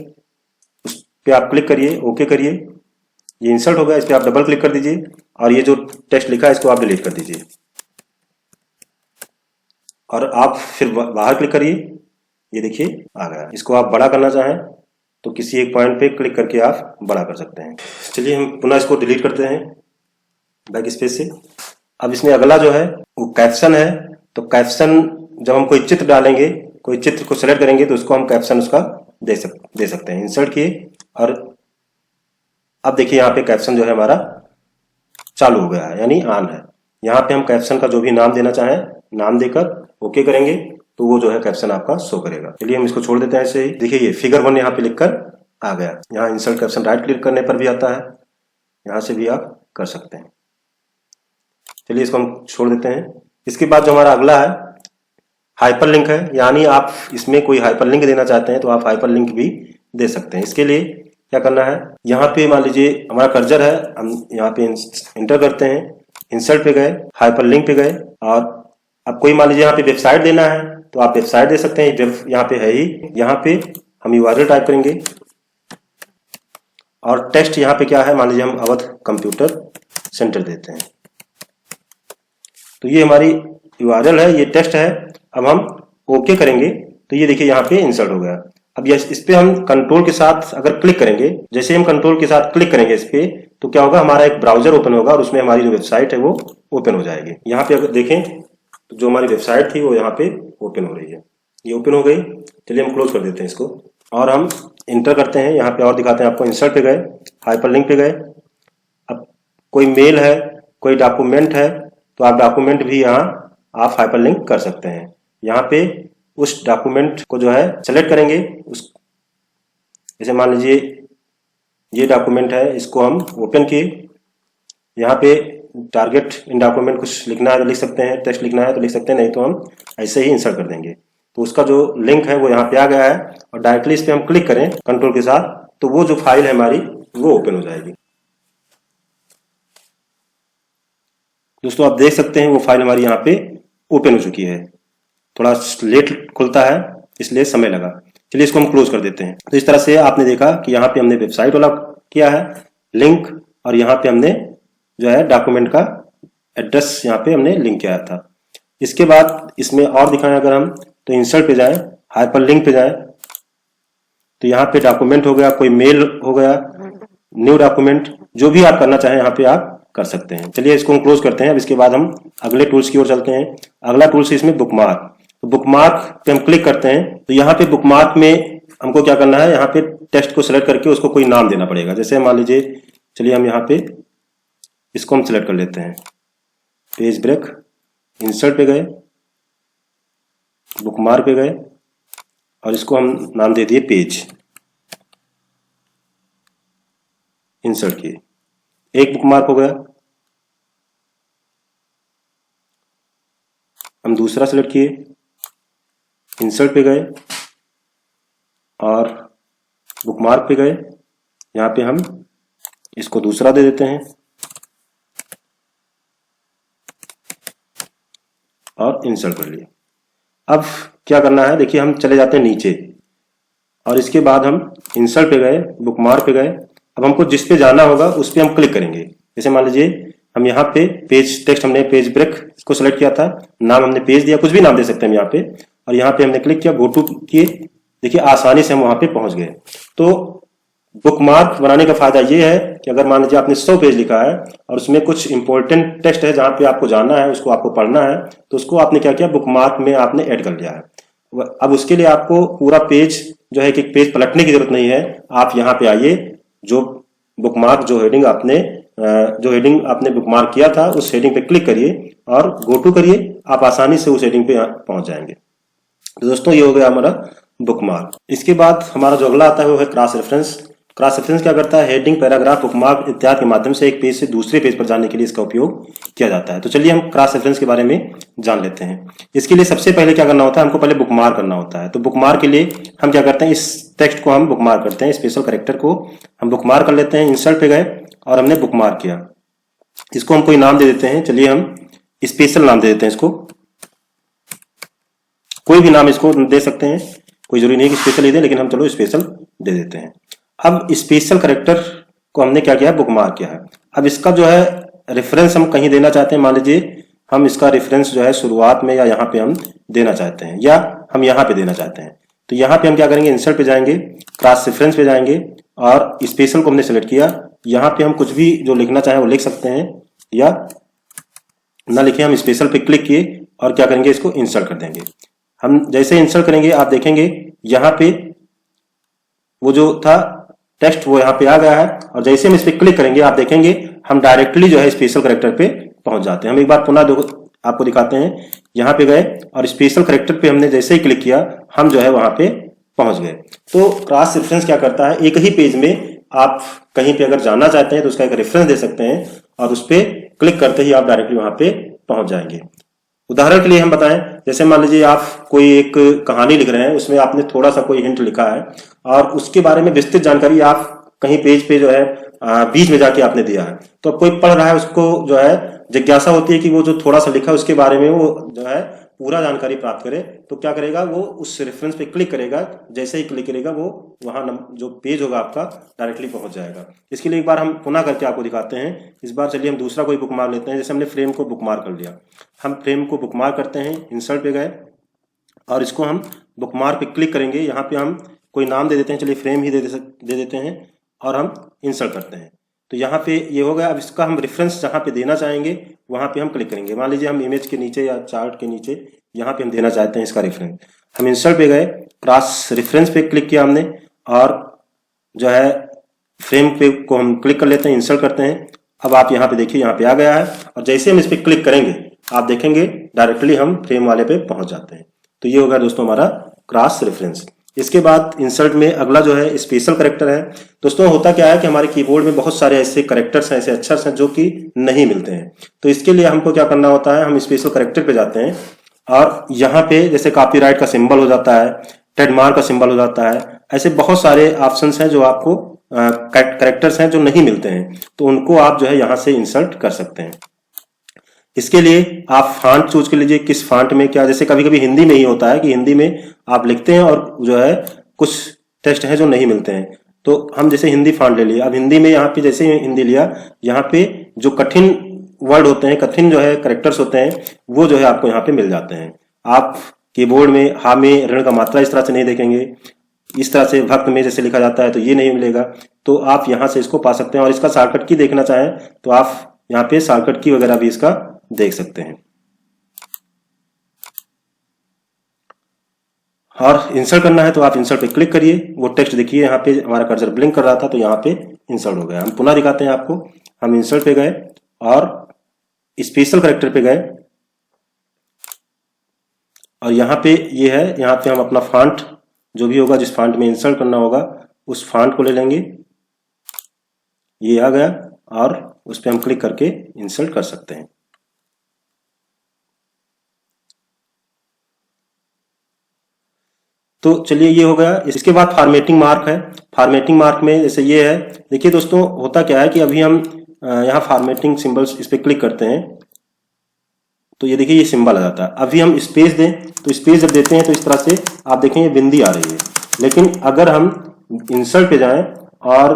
उस पे आप क्लिक करिए, ओके करिए। ये इंसर्ट हो गया, इस पे आप डबल क्लिक कर दीजिए और ये जो टेक्स्ट लिखा है इसको आप डिलीट कर दीजिए, और आप फिर बाहर क्लिक करिए। ये देखिए आ गया। इसको आप बड़ा करना चाहें तो किसी एक पॉइंट पे क्लिक करके आप बड़ा कर सकते हैं। चलिए हम पुनः इसको डिलीट करते हैं बैक स्पेस से। अब इसमें अगला जो है वो कैप्शन है। तो कैप्शन जब हम कोई चित्र डालेंगे, कोई चित्र को सेलेक्ट करेंगे तो उसको हम कैप्शन उसका दे सकते हैं। इंसर्ट किए और अब देखिए यहाँ पे कैप्शन जो है हमारा चालू हो गया है, यानी ऑन है। यहाँ पे हम कैप्शन का जो भी नाम देना चाहें नाम देकर ओके करेंगे तो वो जो है कैप्शन आपका शो करेगा। चलिए हम इसको छोड़ देते हैं ऐसे ही। देखिए ये फिगर 1 यहाँ पे लिखकर आ गया। यहाँ इंसर्ट कैप्शन राइट क्लिक करने पर भी आता है, यहाँ से भी आप कर सकते हैं। चलिए इसको हम छोड़ देते हैं। इसके बाद जो हमारा अगला है हाइपरलिंक है, यानी आप इसमें कोई हाइपरलिंक देना चाहते हैं तो आप हाइपरलिंक भी दे सकते हैं। इसके लिए क्या करना है, यहाँ पे मान लीजिए हमारा कर्सर है, हम यहाँ पे इंटर करते हैं, इंसर्ट पे गए, हाइपरलिंक पे गए, और अब कोई मान लीजिए यहाँ पे वेबसाइट देना है तो आप वेबसाइट दे सकते हैं। यहाँ पे है ही, यहाँ पे हम यूआरएल टाइप करेंगे और टेक्स्ट यहाँ पे क्या है, मान लीजिए हम अवध कंप्यूटर सेंटर देते हैं। तो ये हमारी यूआरएल है, ये टेक्स्ट है। अब हम ओके करेंगे तो ये देखिए यहाँ पे इंसर्ट हो गया। अब इस पे हम कंट्रोल के साथ अगर क्लिक करेंगे, जैसे हम कंट्रोल के साथ क्लिक करेंगे इस पे, तो क्या होगा, हमारा एक ब्राउजर ओपन होगा और उसमें हमारी जो वेबसाइट है वो ओपन हो जाएगी। यहाँ पे अगर देखें तो जो हमारी वेबसाइट थी वो यहाँ पे ओपन हो रही है, ये ओपन हो गई। चलिए हम क्लोज कर देते हैं इसको और हम इंटर करते हैं। यहाँ पे और दिखाते हैं आपको। इंसर्ट पे गए, हाइपरलिंक पे गए। अब कोई मेल है, कोई डॉक्यूमेंट है, तो आप डॉक्यूमेंट भी यहाँ आप हाइपरलिंक कर सकते हैं। यहाँ पे उस डॉक्यूमेंट को जो है सेलेक्ट करेंगे, उस जैसे मान लीजिए ये डॉक्यूमेंट है, इसको हम ओपन किए। यहाँ पे टारगेट इन डॉक्यूमेंट कुछ लिखना है तो लिख सकते हैं, टेक्स्ट लिखना है तो लिख सकते हैं, नहीं तो हम ऐसे ही इंसर्ट कर देंगे। तो उसका जो लिंक है वो यहाँ पे आ गया है और डायरेक्टली इस पे हम क्लिक करें कंट्रोल के साथ तो वो जो फाइल है हमारी वो ओपन हो जाएगी। दोस्तों आप देख सकते हैं वो फाइल हमारी यहाँ पे ओपन हो चुकी है। थोड़ा लेट खुलता है इसलिए समय लगा। चलिए इसको हम क्लोज कर देते हैं। तो इस तरह से आपने देखा कि यहाँ पे हमने वेबसाइट वाला किया है लिंक, और यहाँ पे हमने जो है डॉक्यूमेंट का एड्रेस यहाँ पे हमने लिंक किया था। इसके बाद इसमें और दिखाएं अगर हम, तो इंसर्ट पे जाएं, हाइपर लिंक पे जाएं, तो यहाँ पे डॉक्यूमेंट हो गया, कोई मेल हो गया, न्यू डॉक्यूमेंट, जो भी आप करना चाहें यहाँ पे आप कर सकते हैं। चलिए इसको हम क्लोज करते हैं। अब इसके बाद हम अगले टूल्स की ओर चलते हैं। अगला टूल्स है इसमें बुकमार्क। तो बुकमार्क पे हम क्लिक करते हैं, तो यहाँ पे बुकमार्क में हमको क्या करना है, यहाँ पे टेक्स्ट को सिलेक्ट करके उसको कोई नाम देना पड़ेगा। जैसे मान लीजिए, चलिए हम यहाँ पे इसको हम सिलेक्ट कर लेते हैं, पेज ब्रेक, इंसर्ट पे गए, बुकमार्क पे गए, और इसको हम नाम दे दिए पेज, इंसर्ट किए, एक बुकमार्क हो गया। हम दूसरा सिलेक्ट किए, इंसर्ट पे गए और बुकमार्क पे गए, यहाँ पे हम इसको दूसरा दे देते हैं और इंसर्ट कर लिए। अब क्या करना है, देखिए हम चले जाते हैं नीचे, और इसके बाद हम इंसर्ट पे गए, बुकमार्क पे गए। अब हमको जिस पे जाना होगा उस पे हम क्लिक करेंगे। जैसे मान लीजिए हम यहाँ पे पेज टेक्स्ट, हमने पेज ब्रेक को सिलेक्ट किया था, नाम हमने पेज दिया, कुछ भी नाम दे सकते हैं हम यहाँ पे, और यहाँ पे हमने क्लिक किया, गो टू किए, देखिए आसानी से हम वहां पे पहुंच गए। तो बुकमार्क बनाने का फायदा ये है कि अगर मान लीजिए आपने 100 पेज लिखा है और उसमें कुछ इंपॉर्टेंट टेक्स्ट है जहां पे आपको जाना है, उसको आपको पढ़ना है, तो उसको आपने क्या किया, बुकमार्क में आपने ऐड कर लिया है। अब उसके लिए आपको पूरा पेज जो है कि पेज पलटने की जरूरत नहीं है। आप यहाँ पे आइए, जो बुकमार्क जो हेडिंग आपने बुकमार्क किया था उस हेडिंग पे क्लिक करिए और गो टू करिए, आप आसानी से उस हेडिंग पे पहुंच जाएंगे। तो दोस्तों ये हो गया हमारा बुकमार्क। इसके बाद हमारा जो अगला आता है वो है क्रॉस रेफरेंस। क्रॉस रेफरेंस क्या करता है, हेडिंग, पैराग्राफ, बुकमार्क इत्यादि के माध्यम से एक पेज से दूसरे पेज पर जाने के लिए इसका उपयोग किया जाता है। तो चलिए हम क्रॉस रेफरेंस के बारे में जान लेते हैं। इसके लिए सबसे पहले क्या करना होता है, हमको पहले बुकमार्क करना होता है। तो बुकमार्क के लिए हम क्या करते हैं, इस टेक्स्ट को हम बुकमार्क करते हैं, स्पेशल कैरेक्टर को हम बुकमार्क कर लेते हैं। इंसर्ट पे गए और हमने बुकमार्क किया, इसको हम कोई नाम दे देते हैं। चलिए हम स्पेशल नाम दे देते हैं, इसको कोई भी नाम इसको दे सकते हैं, कोई जरूरी नहीं कि स्पेशल ही दे, लेकिन हम चलो स्पेशल दे देते हैं। अब स्पेशल कैरेक्टर को हमने क्या किया है, बुकमार्क किया है। अब इसका जो है रेफरेंस हम कहीं देना चाहते हैं, मान लीजिए हम इसका रेफरेंस जो है शुरुआत में या यहाँ पे हम देना चाहते हैं, या हम यहाँ पे देना चाहते हैं। तो यहाँ पे हम क्या करेंगे, इंसर्ट पे जाएंगे, क्रॉस रेफरेंस पे जाएंगे और स्पेशल को हमने सेलेक्ट किया। यहाँ पे हम कुछ भी जो लिखना चाहें वो लिख सकते हैं, या ना लिखे, हम स्पेशल पे क्लिक किए और क्या करेंगे, इसको इंसर्ट कर देंगे। हम जैसे इंसर्ट करेंगे आप देखेंगे यहाँ पे वो जो था टेक्स्ट वो यहाँ पे आ गया है, और जैसे हम इस पे क्लिक करेंगे आप देखेंगे हम डायरेक्टली जो है स्पेशल कैरेक्टर पे पहुंच जाते हैं। हम एक बार पुनः आपको दिखाते हैं, यहाँ पे गए और स्पेशल कैरेक्टर पे हमने जैसे ही क्लिक किया हम जो है वहां पे पहुंच गए। तो क्रॉस रेफरेंस क्या करता है, एक ही पेज में आप कहीं पे अगर जाना चाहते हैं तो उसका एक रेफरेंस दे सकते हैं और उस पर क्लिक करते ही आप डायरेक्टली वहां पे पहुंच जाएंगे। उदाहरण के लिए हम बताएं, जैसे मान लीजिए आप कोई एक कहानी लिख रहे हैं, उसमें आपने थोड़ा सा कोई हिंट लिखा है और उसके बारे में विस्तृत जानकारी आप कहीं पेज पे जो है बीच में जाके आपने दिया है, तो अब कोई पढ़ रहा है, उसको जो है जिज्ञासा होती है कि वो जो थोड़ा सा लिखा है उसके बारे में वो जो है पूरा जानकारी प्राप्त करे। तो क्या करेगा, वो उस रेफरेंस पे क्लिक करेगा, जैसे ही क्लिक करेगा वो वहां जो पेज होगा आपका डायरेक्टली पहुंच जाएगा। इसके लिए एक बार हम पुनः करके आपको दिखाते हैं। इस बार चलिए हम दूसरा कोई बुकमार्क लेते हैं। जैसे हमने फ्रेम को बुकमार्क कर लिया, हम फ्रेम को बुकमार्क करते हैं, इंसर्ट पे गए और इसको हम बुकमार्क पे क्लिक करेंगे। यहाँ पे हम कोई नाम दे देते हैं, चलिए फ्रेम ही दे देते हैं और हम इंसर्ट करते हैं। तो यहाँ पे ये हो गया। अब इसका हम रेफरेंस जहाँ पे देना चाहेंगे वहाँ पे हम क्लिक करेंगे। मान लीजिए हम इमेज के नीचे या चार्ट के नीचे यहाँ पे हम देना चाहते हैं इसका रेफरेंस। हम इंसर्ट पे गए, क्रॉस रेफरेंस पे क्लिक किया हमने और जो है फ्रेम पे को हम क्लिक कर लेते हैं, इंसर्ट करते हैं। अब आप यहाँ पे देखिए, यहाँ पे आ गया है और जैसे हम इस पे क्लिक करेंगे आप देखेंगे डायरेक्टली हम फ्रेम वाले पे पहुंच जाते हैं। तो ये होगा दोस्तों हमारा क्रॉस रेफरेंस। इसके बाद इंसर्ट में अगला जो है स्पेशल कैरेक्टर है। दोस्तों होता क्या है कि हमारे कीबोर्ड में बहुत सारे ऐसे कैरेक्टर्स हैं, ऐसे अक्षर हैं जो कि नहीं मिलते हैं। तो इसके लिए हमको क्या करना होता है, हम स्पेशल कैरेक्टर पे जाते हैं और यहाँ पे जैसे कॉपीराइट का सिंबल हो जाता है, ट्रेडमार्क का सिंबल हो जाता है, ऐसे बहुत सारे ऑप्शंस हैं जो आपको कैरेक्टर्स हैं जो नहीं मिलते हैं, तो उनको आप जो है यहाँ से इंसर्ट कर सकते हैं। इसके लिए आप फॉन्ट चूज कर लीजिए, किस फॉन्ट में क्या, जैसे कभी कभी हिंदी में ही होता है कि हिंदी में आप लिखते हैं और जो है कुछ टेक्स्ट है जो नहीं मिलते हैं, तो हम जैसे हिंदी फॉन्ट ले लिए। अब हिंदी में यहाँ पे जैसे ही हिंदी लिया, यहाँ पे जो कठिन वर्ड होते हैं, कठिन जो है कैरेक्टर्स होते हैं, वो जो है आपको यहाँ पे मिल जाते हैं। आप कीबोर्ड में हा में ऋण का मात्रा इस तरह से नहीं देखेंगे, इस तरह से भक्त में जैसे लिखा जाता है तो ये नहीं मिलेगा, तो आप यहाँ से इसको पा सकते हैं। और इसका शॉर्टकट की देखना चाहें तो आप यहाँ पे शॉर्टकट की वगैरह भी इसका देख सकते हैं। और इंसर्ट करना है तो आप इंसर्ट पे क्लिक करिए, वो टेक्स्ट देखिए यहाँ पे हमारा कर्सर ब्लिंक कर रहा था तो यहाँ पे इंसर्ट हो गया। हम पुनः दिखाते हैं आपको, हम इंसर्ट पे गए और स्पेशल कैरेक्टर पे गए और यहाँ पे ये है, यहाँ पे हम अपना फॉन्ट जो भी होगा, जिस फॉन्ट में इंसर्ट करना होगा उस फॉन्ट को ले लेंगे, ये आ गया और उस पर हम क्लिक करके इंसर्ट कर सकते हैं। तो चलिए ये हो गया। इसके बाद फॉर्मेटिंग मार्क है। फॉर्मेटिंग मार्क में जैसे ये है, देखिए दोस्तों होता क्या है कि अभी हम यहाँ फॉर्मेटिंग सिंबल्स इस पे क्लिक करते हैं तो ये देखिए ये सिंबल आ जाता है। अभी हम स्पेस दें तो स्पेस जब देते हैं तो इस तरह से आप देखें ये बिंदी आ रही है। लेकिन अगर हम इंसर्ट पे जाएं और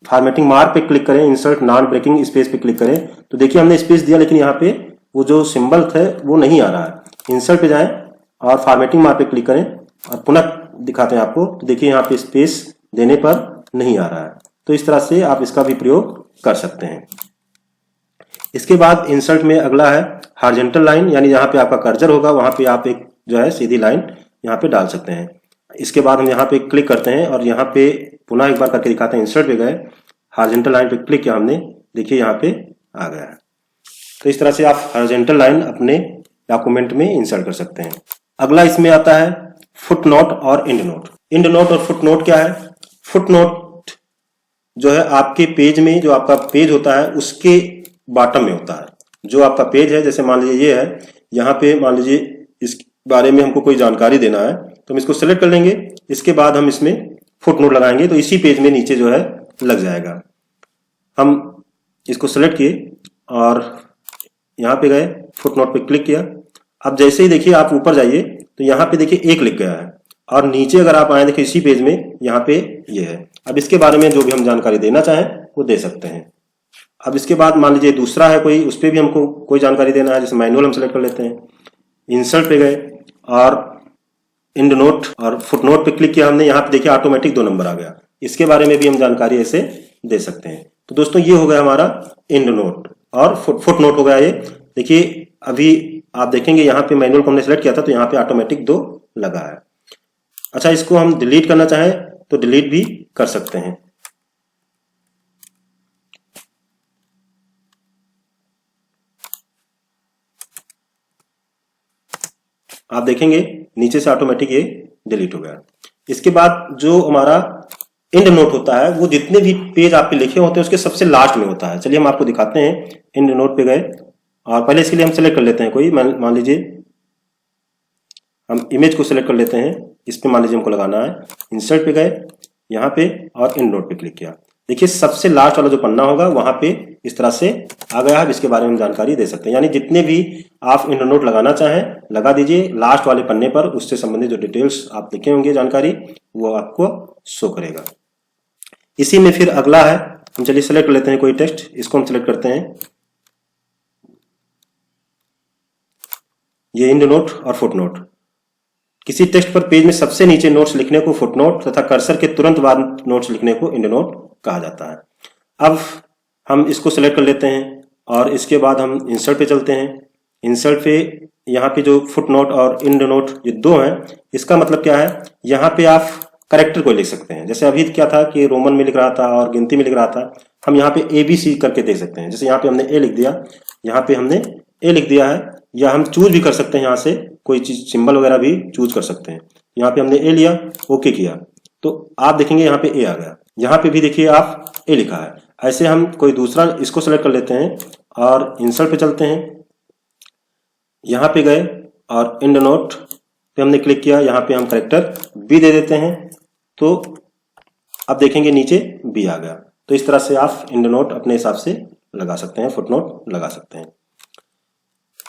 फॉर्मेटिंग मार्क पे क्लिक करें, इंसर्ट नॉन ब्रेकिंग स्पेस पे क्लिक करें, तो देखिए हमने स्पेस दिया लेकिन यहाँ पे वो जो सिंबल थे वो नहीं आ रहा है। इंसर्ट पे जाएं और फॉर्मेटिंग मार्क पे क्लिक करें और पुनः दिखाते हैं आपको, तो देखिए यहाँ पे स्पेस देने पर नहीं आ रहा है। तो इस तरह से आप इसका भी प्रयोग कर सकते हैं। इसके बाद इंसर्ट में अगला है हॉरिजॉन्टल लाइन, यानी जहाँ पे आपका कर्सर होगा वहां पे आप एक जो है सीधी लाइन यहाँ पे डाल सकते हैं। इसके बाद हम यहाँ पे क्लिक करते हैं और यहाँ पे पुनः एक बार करके दिखाते हैं। इंसर्ट पे गए, हॉरिजॉन्टल लाइन पे क्लिक किया हमने, देखिए यहाँ पे आ गया है। तो इस तरह से आप हॉरिजॉन्टल लाइन अपने डॉक्यूमेंट में इंसर्ट कर सकते हैं। अगला इसमें आता है फुट नोट और एंड नोट। एंड नोट और फुट नोट क्या है? फुट नोट जो है आपके पेज में, जो आपका पेज होता है उसके बॉटम में होता है। जो आपका पेज है, जैसे मान लीजिए ये है, यहाँ पे मान लीजिए इस बारे में हमको कोई जानकारी देना है तो हम इसको सेलेक्ट कर लेंगे। इसके बाद हम इसमें फुट नोट लगाएंगे तो इसी पेज में नीचे जो है लग जाएगा। हम इसको सेलेक्ट किए और यहाँ पे गए, फुट नोट पे क्लिक किया। अब जैसे ही देखिए आप ऊपर जाइए तो यहाँ पे देखिए एक लिख गया है और नीचे अगर आप आए देखिए इसी पेज में यहाँ पे ये है। अब इसके बारे में जो भी हम जानकारी देना चाहें वो दे सकते हैं। अब इसके बाद मान लीजिए दूसरा है कोई, उस पर भी हमको कोई जानकारी देना है, जैसे मैनुअल हम सेलेक्ट कर लेते हैं। इंसर्ट पे गए और एंड नोट और फुट नोट पे क्लिक किया हमने, यहाँ पे देखिए ऑटोमेटिक 2 नंबर आ गया। इसके बारे में भी हम जानकारी ऐसे दे सकते हैं। तो दोस्तों ये हो गया हमारा एंड नोट और फुट नोट हो गया ये। देखिए अभी आप देखेंगे यहाँ पे मैनुअल को हमने सेलेक्ट किया था तो यहाँ पे ऑटोमेटिक 2 लगा है। अच्छा, इसको हम डिलीट करना चाहें तो डिलीट भी कर सकते हैं। आप देखेंगे नीचे से ऑटोमेटिक ये डिलीट हो गया। इसके बाद जो हमारा एंड नोट होता है वो जितने भी पेज आपके लिखे होते हैं उसके सबसे लास्ट में होता है। चलिए हम आपको दिखाते हैं। एंड नोट पे गए और पहले इसके लिए हम सेलेक्ट कर लेते हैं कोई, मान लीजिए हम इमेज को सिलेक्ट कर लेते हैं, इस पे मान लीजिए हमको लगाना है। इंसर्ट पे गए यहाँ पे और एंड नोट पे क्लिक किया। देखिए सबसे लास्ट वाला जो पन्ना होगा वहां पे इस तरह से आ गया है, इसके बारे में जानकारी दे सकते हैं। यानी जितने भी आप एंड नोट लगाना चाहें लगा दीजिए लास्ट वाले पन्ने पर, उससे संबंधित जो डिटेल्स आप लिखे होंगे जानकारी वो आपको शो करेगा। इसी में फिर अगला है, हम चलिए सेलेक्ट कर लेते हैं कोई टेक्स्ट, इसको हम सेलेक्ट करते हैं। ये एंड नोट और फुट नोट। किसी टेक्स्ट पर पेज में सबसे नीचे नोट्स लिखने को फुट नोट तथा कर्सर के तुरंत बाद नोट्स लिखने को एंड नोट कहा जाता है। अब हम इसको सेलेक्ट कर लेते हैं और इसके बाद हम इंसर्ट पे चलते हैं। इंसर्ट पे यहाँ पे जो फुट नोट और एंड नोट ये 2 हैं, इसका मतलब क्या है, यहाँ पे आप करेक्टर को लिख सकते हैं। जैसे अभी क्या था कि रोमन में लिख रहा था और गिनती में लिख रहा था, हम यहाँ पे ABC करके देख सकते हैं। जैसे यहाँ पे हमने A लिख दिया, यहाँ पे हमने A लिख दिया है, या हम चूज भी कर सकते हैं, यहाँ से कोई चीज सिंबल वगैरह भी चूज कर सकते हैं। यहाँ पे हमने A लिया, ओके किया तो आप देखेंगे यहाँ पे A आ गया। यहाँ पे भी देखिए आप A लिखा है। ऐसे हम कोई दूसरा इसको सेलेक्ट कर लेते हैं और इंसर्ट पे चलते हैं। यहाँ पे गए और एंड नोट पे हमने क्लिक किया, यहाँ पे हम करेक्टर B दे देते हैं तो अब देखेंगे नीचे बी आ गया। तो इस तरह से आप एंड नोट अपने हिसाब से लगा सकते हैं, फुट नोट लगा सकते हैं।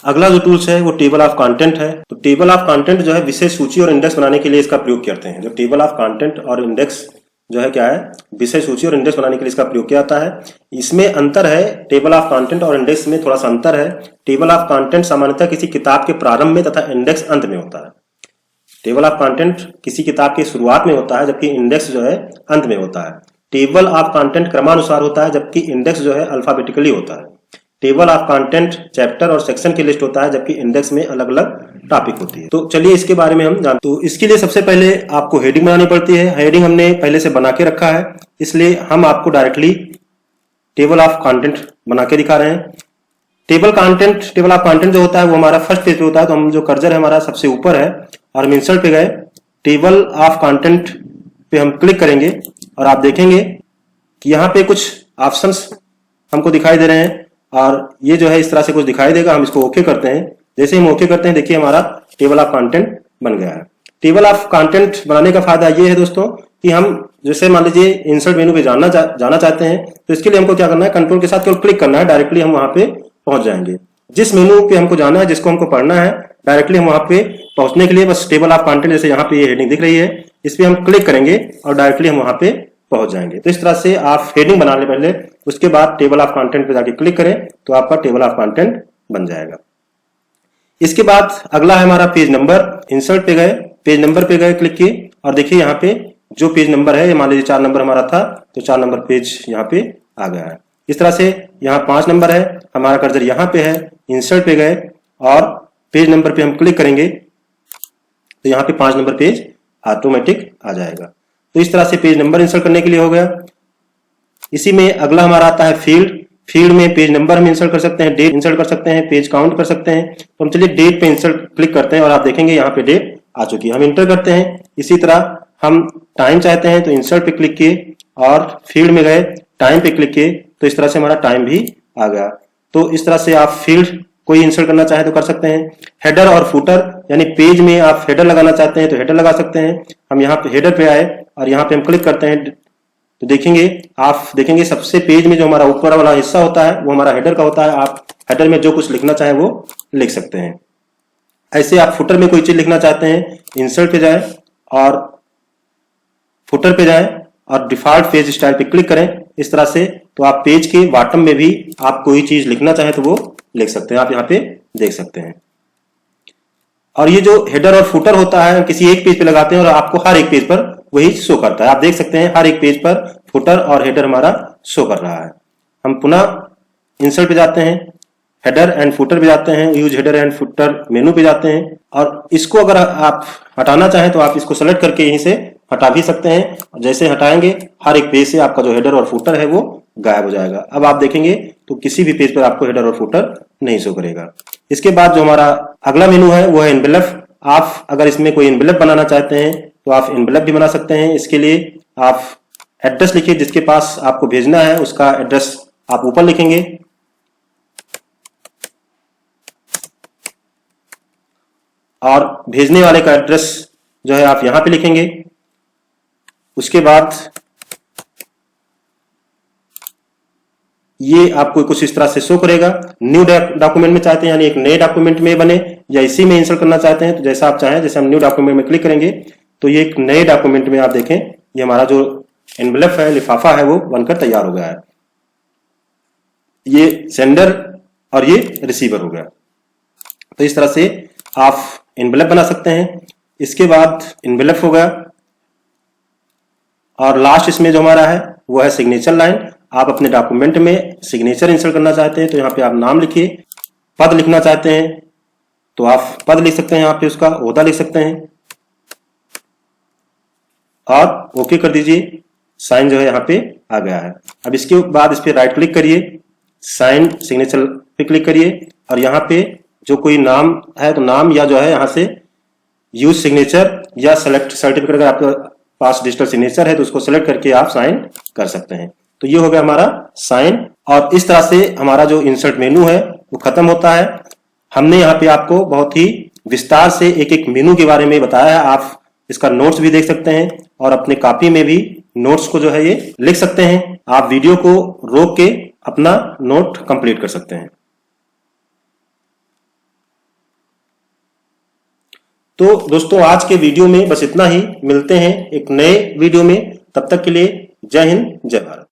अगला जो टूल्स है वो टेबल ऑफ कंटेंट है। तो टेबल ऑफ कंटेंट जो है विषय सूची और इंडेक्स बनाने के लिए इसका प्रयोग करते हैं। जो टेबल ऑफ कंटेंट और इंडेक्स जो है क्या है, विषय सूची और इंडेक्स बनाने के लिए इसका प्रयोग किया जाता है। इसमें अंतर है, टेबल ऑफ कंटेंट और इंडेक्स में थोड़ा सा अंतर है। टेबल ऑफ कंटेंट सामान्यतः किसी किताब के प्रारंभ में तथा इंडेक्स अंत में होता है। टेबल ऑफ कंटेंट किसी किताब की शुरुआत में होता है, जबकि इंडेक्स जो है अंत में होता है। टेबल ऑफ कंटेंट क्रमानुसार होता है, जबकि इंडेक्स जो है अल्फाबेटिकली होता है। टेबल ऑफ कंटेंट चैप्टर और सेक्शन की लिस्ट होता है, जबकि इंडेक्स में अलग अलग टॉपिक होती है। तो चलिए इसके बारे में हम जानते हैं। तो इसके लिए सबसे पहले आपको हेडिंग बनानी पड़ती है। हेडिंग हमने पहले से बना के रखा है, इसलिए हम आपको डायरेक्टली टेबल ऑफ कंटेंट बना के दिखा रहे हैं। टेबल ऑफ कंटेंट जो होता है वो हमारा फर्स्ट पेज पे होता है। तो हम जो कर्सर है हमारा सबसे ऊपर है और हम इंसर्ट पे गए, टेबल ऑफ कंटेंट पे हम क्लिक करेंगे और आप देखेंगे कि यहाँ पे कुछ ऑप्शंस हमको दिखाई दे रहे हैं और ये जो है इस तरह से कुछ दिखाई देगा। हम इसको ओके करते हैं। जैसे हम ओके करते हैं, देखिए हमारा टेबल ऑफ कंटेंट बन गया है। टेबल ऑफ कंटेंट बनाने का फायदा ये है दोस्तों कि हम जैसे मान लीजिए इंसर्ट मेनू पे जाना चाहते हैं, तो इसके लिए हमको क्या करना है, कंट्रोल के साथ केवल क्लिक करना है, डायरेक्टली हम वहां पे पहुंच जाएंगे। जिस मेनू पे हमको जाना है, जिसको हमको पढ़ना है, डायरेक्टली हम वहां पे पहुंचने के लिए बस टेबल ऑफ कंटेंट, जैसे यहाँ पे ये हेडिंग दिख रही है, इस पे हम क्लिक करेंगे और डायरेक्टली हम वहां पे पहुंच जाएंगे। तो इस तरह से आप हेडिंग बना ले पहले, उसके बाद टेबल ऑफ कंटेंट पे जाके क्लिक करें तो आपका टेबल ऑफ कंटेंट बन जाएगा। इसके बाद अगला है हमारा पेज नंबर। इंसर्ट पे गए, पेज नंबर पे गए, क्लिक किए और देखिए यहाँ पे जो पेज नंबर है, मान लीजिए 4 नंबर हमारा था, तो 4 नंबर पेज यहाँ पे आ गया है। इस तरह से यहाँ 5 नंबर है, हमारा कर्सर यहाँ पे है। इंसर्ट पे गए और पेज नंबर पे हम क्लिक करेंगे तो यहाँ पे 5 नंबर पेज ऑटोमेटिक आ जाएगा। तो इस तरह से पेज नंबर इंसर्ट करने के लिए हो गया। इसी में अगला हमारा आता है फील्ड में पेज नंबर हम इंसर्ट कर सकते हैं, डेट इंसर्ट कर सकते हैं, पेज काउंट कर सकते हैं। तो हम चलिए डेट पे इंसर्ट क्लिक करते हैं और आप देखेंगे यहाँ पे डेट आ चुकी है। हम इंटर करते हैं। इसी तरह हम टाइम चाहते हैं तो इंसर्ट पे क्लिक किए और फील्ड में गए, टाइम पे क्लिक किए, तो इस तरह से हमारा टाइम भी आ गया। तो इस तरह से आप फील्ड कोई इंसर्ट करना चाहे तो कर सकते हैं। हेडर और फुटर, यानी पेज में आप हेडर लगाना चाहते हैं तो हेडर लगा सकते हैं। हम यहाँ पे हेडर पे आए और यहाँ पे हम क्लिक करते हैं तो आप देखेंगे सबसे पेज में जो हमारा ऊपर वाला हिस्सा होता है वो हमारा हेडर का होता है। आप हेडर में जो कुछ लिखना चाहे वो लिख सकते हैं। ऐसे आप फुटर में कोई चीज लिखना चाहते हैं, इंसर्ट पे जाए और फुटर पे जाए और डिफॉल्ट पेज स्टाइल पे क्लिक करें इस तरह से, तो आप पेज के बॉटम में भी आप कोई चीज लिखना चाहें तो वो लिख सकते हैं। आप यहाँ पे देख सकते हैं। और ये जो हेडर और फुटर होता है, किसी एक पेज पे लगाते हैं और आपको हर एक पेज पर वही शो करता है। आप देख सकते हैं हर एक पेज पर फुटर और हेडर हमारा शो कर रहा है। हम पुनः इंसर्ट पे जाते हैं, हेडर एंड फुटर पे जाते हैं, यूज हेडर एंड फुटर मेनू पे जाते हैं और इसको अगर आप हटाना चाहें तो आप इसको सेलेक्ट करके यहीं से हटा भी सकते हैं। जैसे हटाएंगे हर एक पेज से आपका जो हेडर और फुटर है वो गायब हो जाएगा। अब आप देखेंगे तो किसी भी पेज पर आपको हेडर और फुटर नहीं शो करेगा। इसके बाद जो हमारा अगला मेनू है वो है एनवेलप। आप अगर इसमें कोई एनवेलप बनाना चाहते हैं तो आप एनवेलप भी बना सकते हैं। इसके लिए आप एड्रेस लिखिए, जिसके पास आपको भेजना है उसका एड्रेस आप ऊपर लिखेंगे और भेजने वाले का एड्रेस जो है आप यहां पे लिखेंगे। उसके बाद ये आपको कुछ इस तरह से शो करेगा। न्यू डॉक्यूमेंट में चाहते हैं यानी एक नए डॉक्यूमेंट में बने या इसी में इंसर्ट करना चाहते हैं तो जैसा आप चाहें, जैसे हम न्यू डॉक्यूमेंट में क्लिक करेंगे तो ये एक नए डॉक्यूमेंट में आप देखें ये हमारा जो एनवेलप है, लिफाफा है, वो बनकर तैयार हो गया है। ये सेंडर और ये रिसीवर हो गया। तो इस तरह से आप एनवेलप बना सकते हैं। इसके बाद एनवेलप हो गया और लास्ट इसमें जो हमारा है वो है सिग्नेचर लाइन। आप अपने डॉक्यूमेंट में सिग्नेचर इंसर्ट करना चाहते हैं तो यहाँ पे आप नाम लिखिए। पद लिखना चाहते हैं तो आप पद लिख सकते हैं, यहाँ पे उसका ओहदा लिख सकते हैं और ओके कर दीजिए। साइन जो है यहाँ पे आ गया है। अब इसके बाद इस पे राइट क्लिक करिए, साइन सिग्नेचर पे क्लिक करिए और यहाँ पे जो कोई नाम है तो नाम या जो है यहाँ से यूज सिग्नेचर या सेलेक्ट सर्टिफिकेट, अगर आपके पास डिजिटल सिग्नेचर है तो उसको सेलेक्ट करके आप साइन कर सकते हैं। तो ये हो गया हमारा साइन। और इस तरह से हमारा जो इंसर्ट मेनू है वो खत्म होता है। हमने यहाँ पे आपको बहुत ही विस्तार से एक एक मेनू के बारे में बताया है। आप इसका नोट्स भी देख सकते हैं और अपने कॉपी में भी नोट्स को जो है ये लिख सकते हैं। आप वीडियो को रोक के अपना नोट कंप्लीट कर सकते हैं। तो दोस्तों आज के वीडियो में बस इतना ही। मिलते हैं एक नए वीडियो में, तब तक के लिए जय हिंद जय भारत।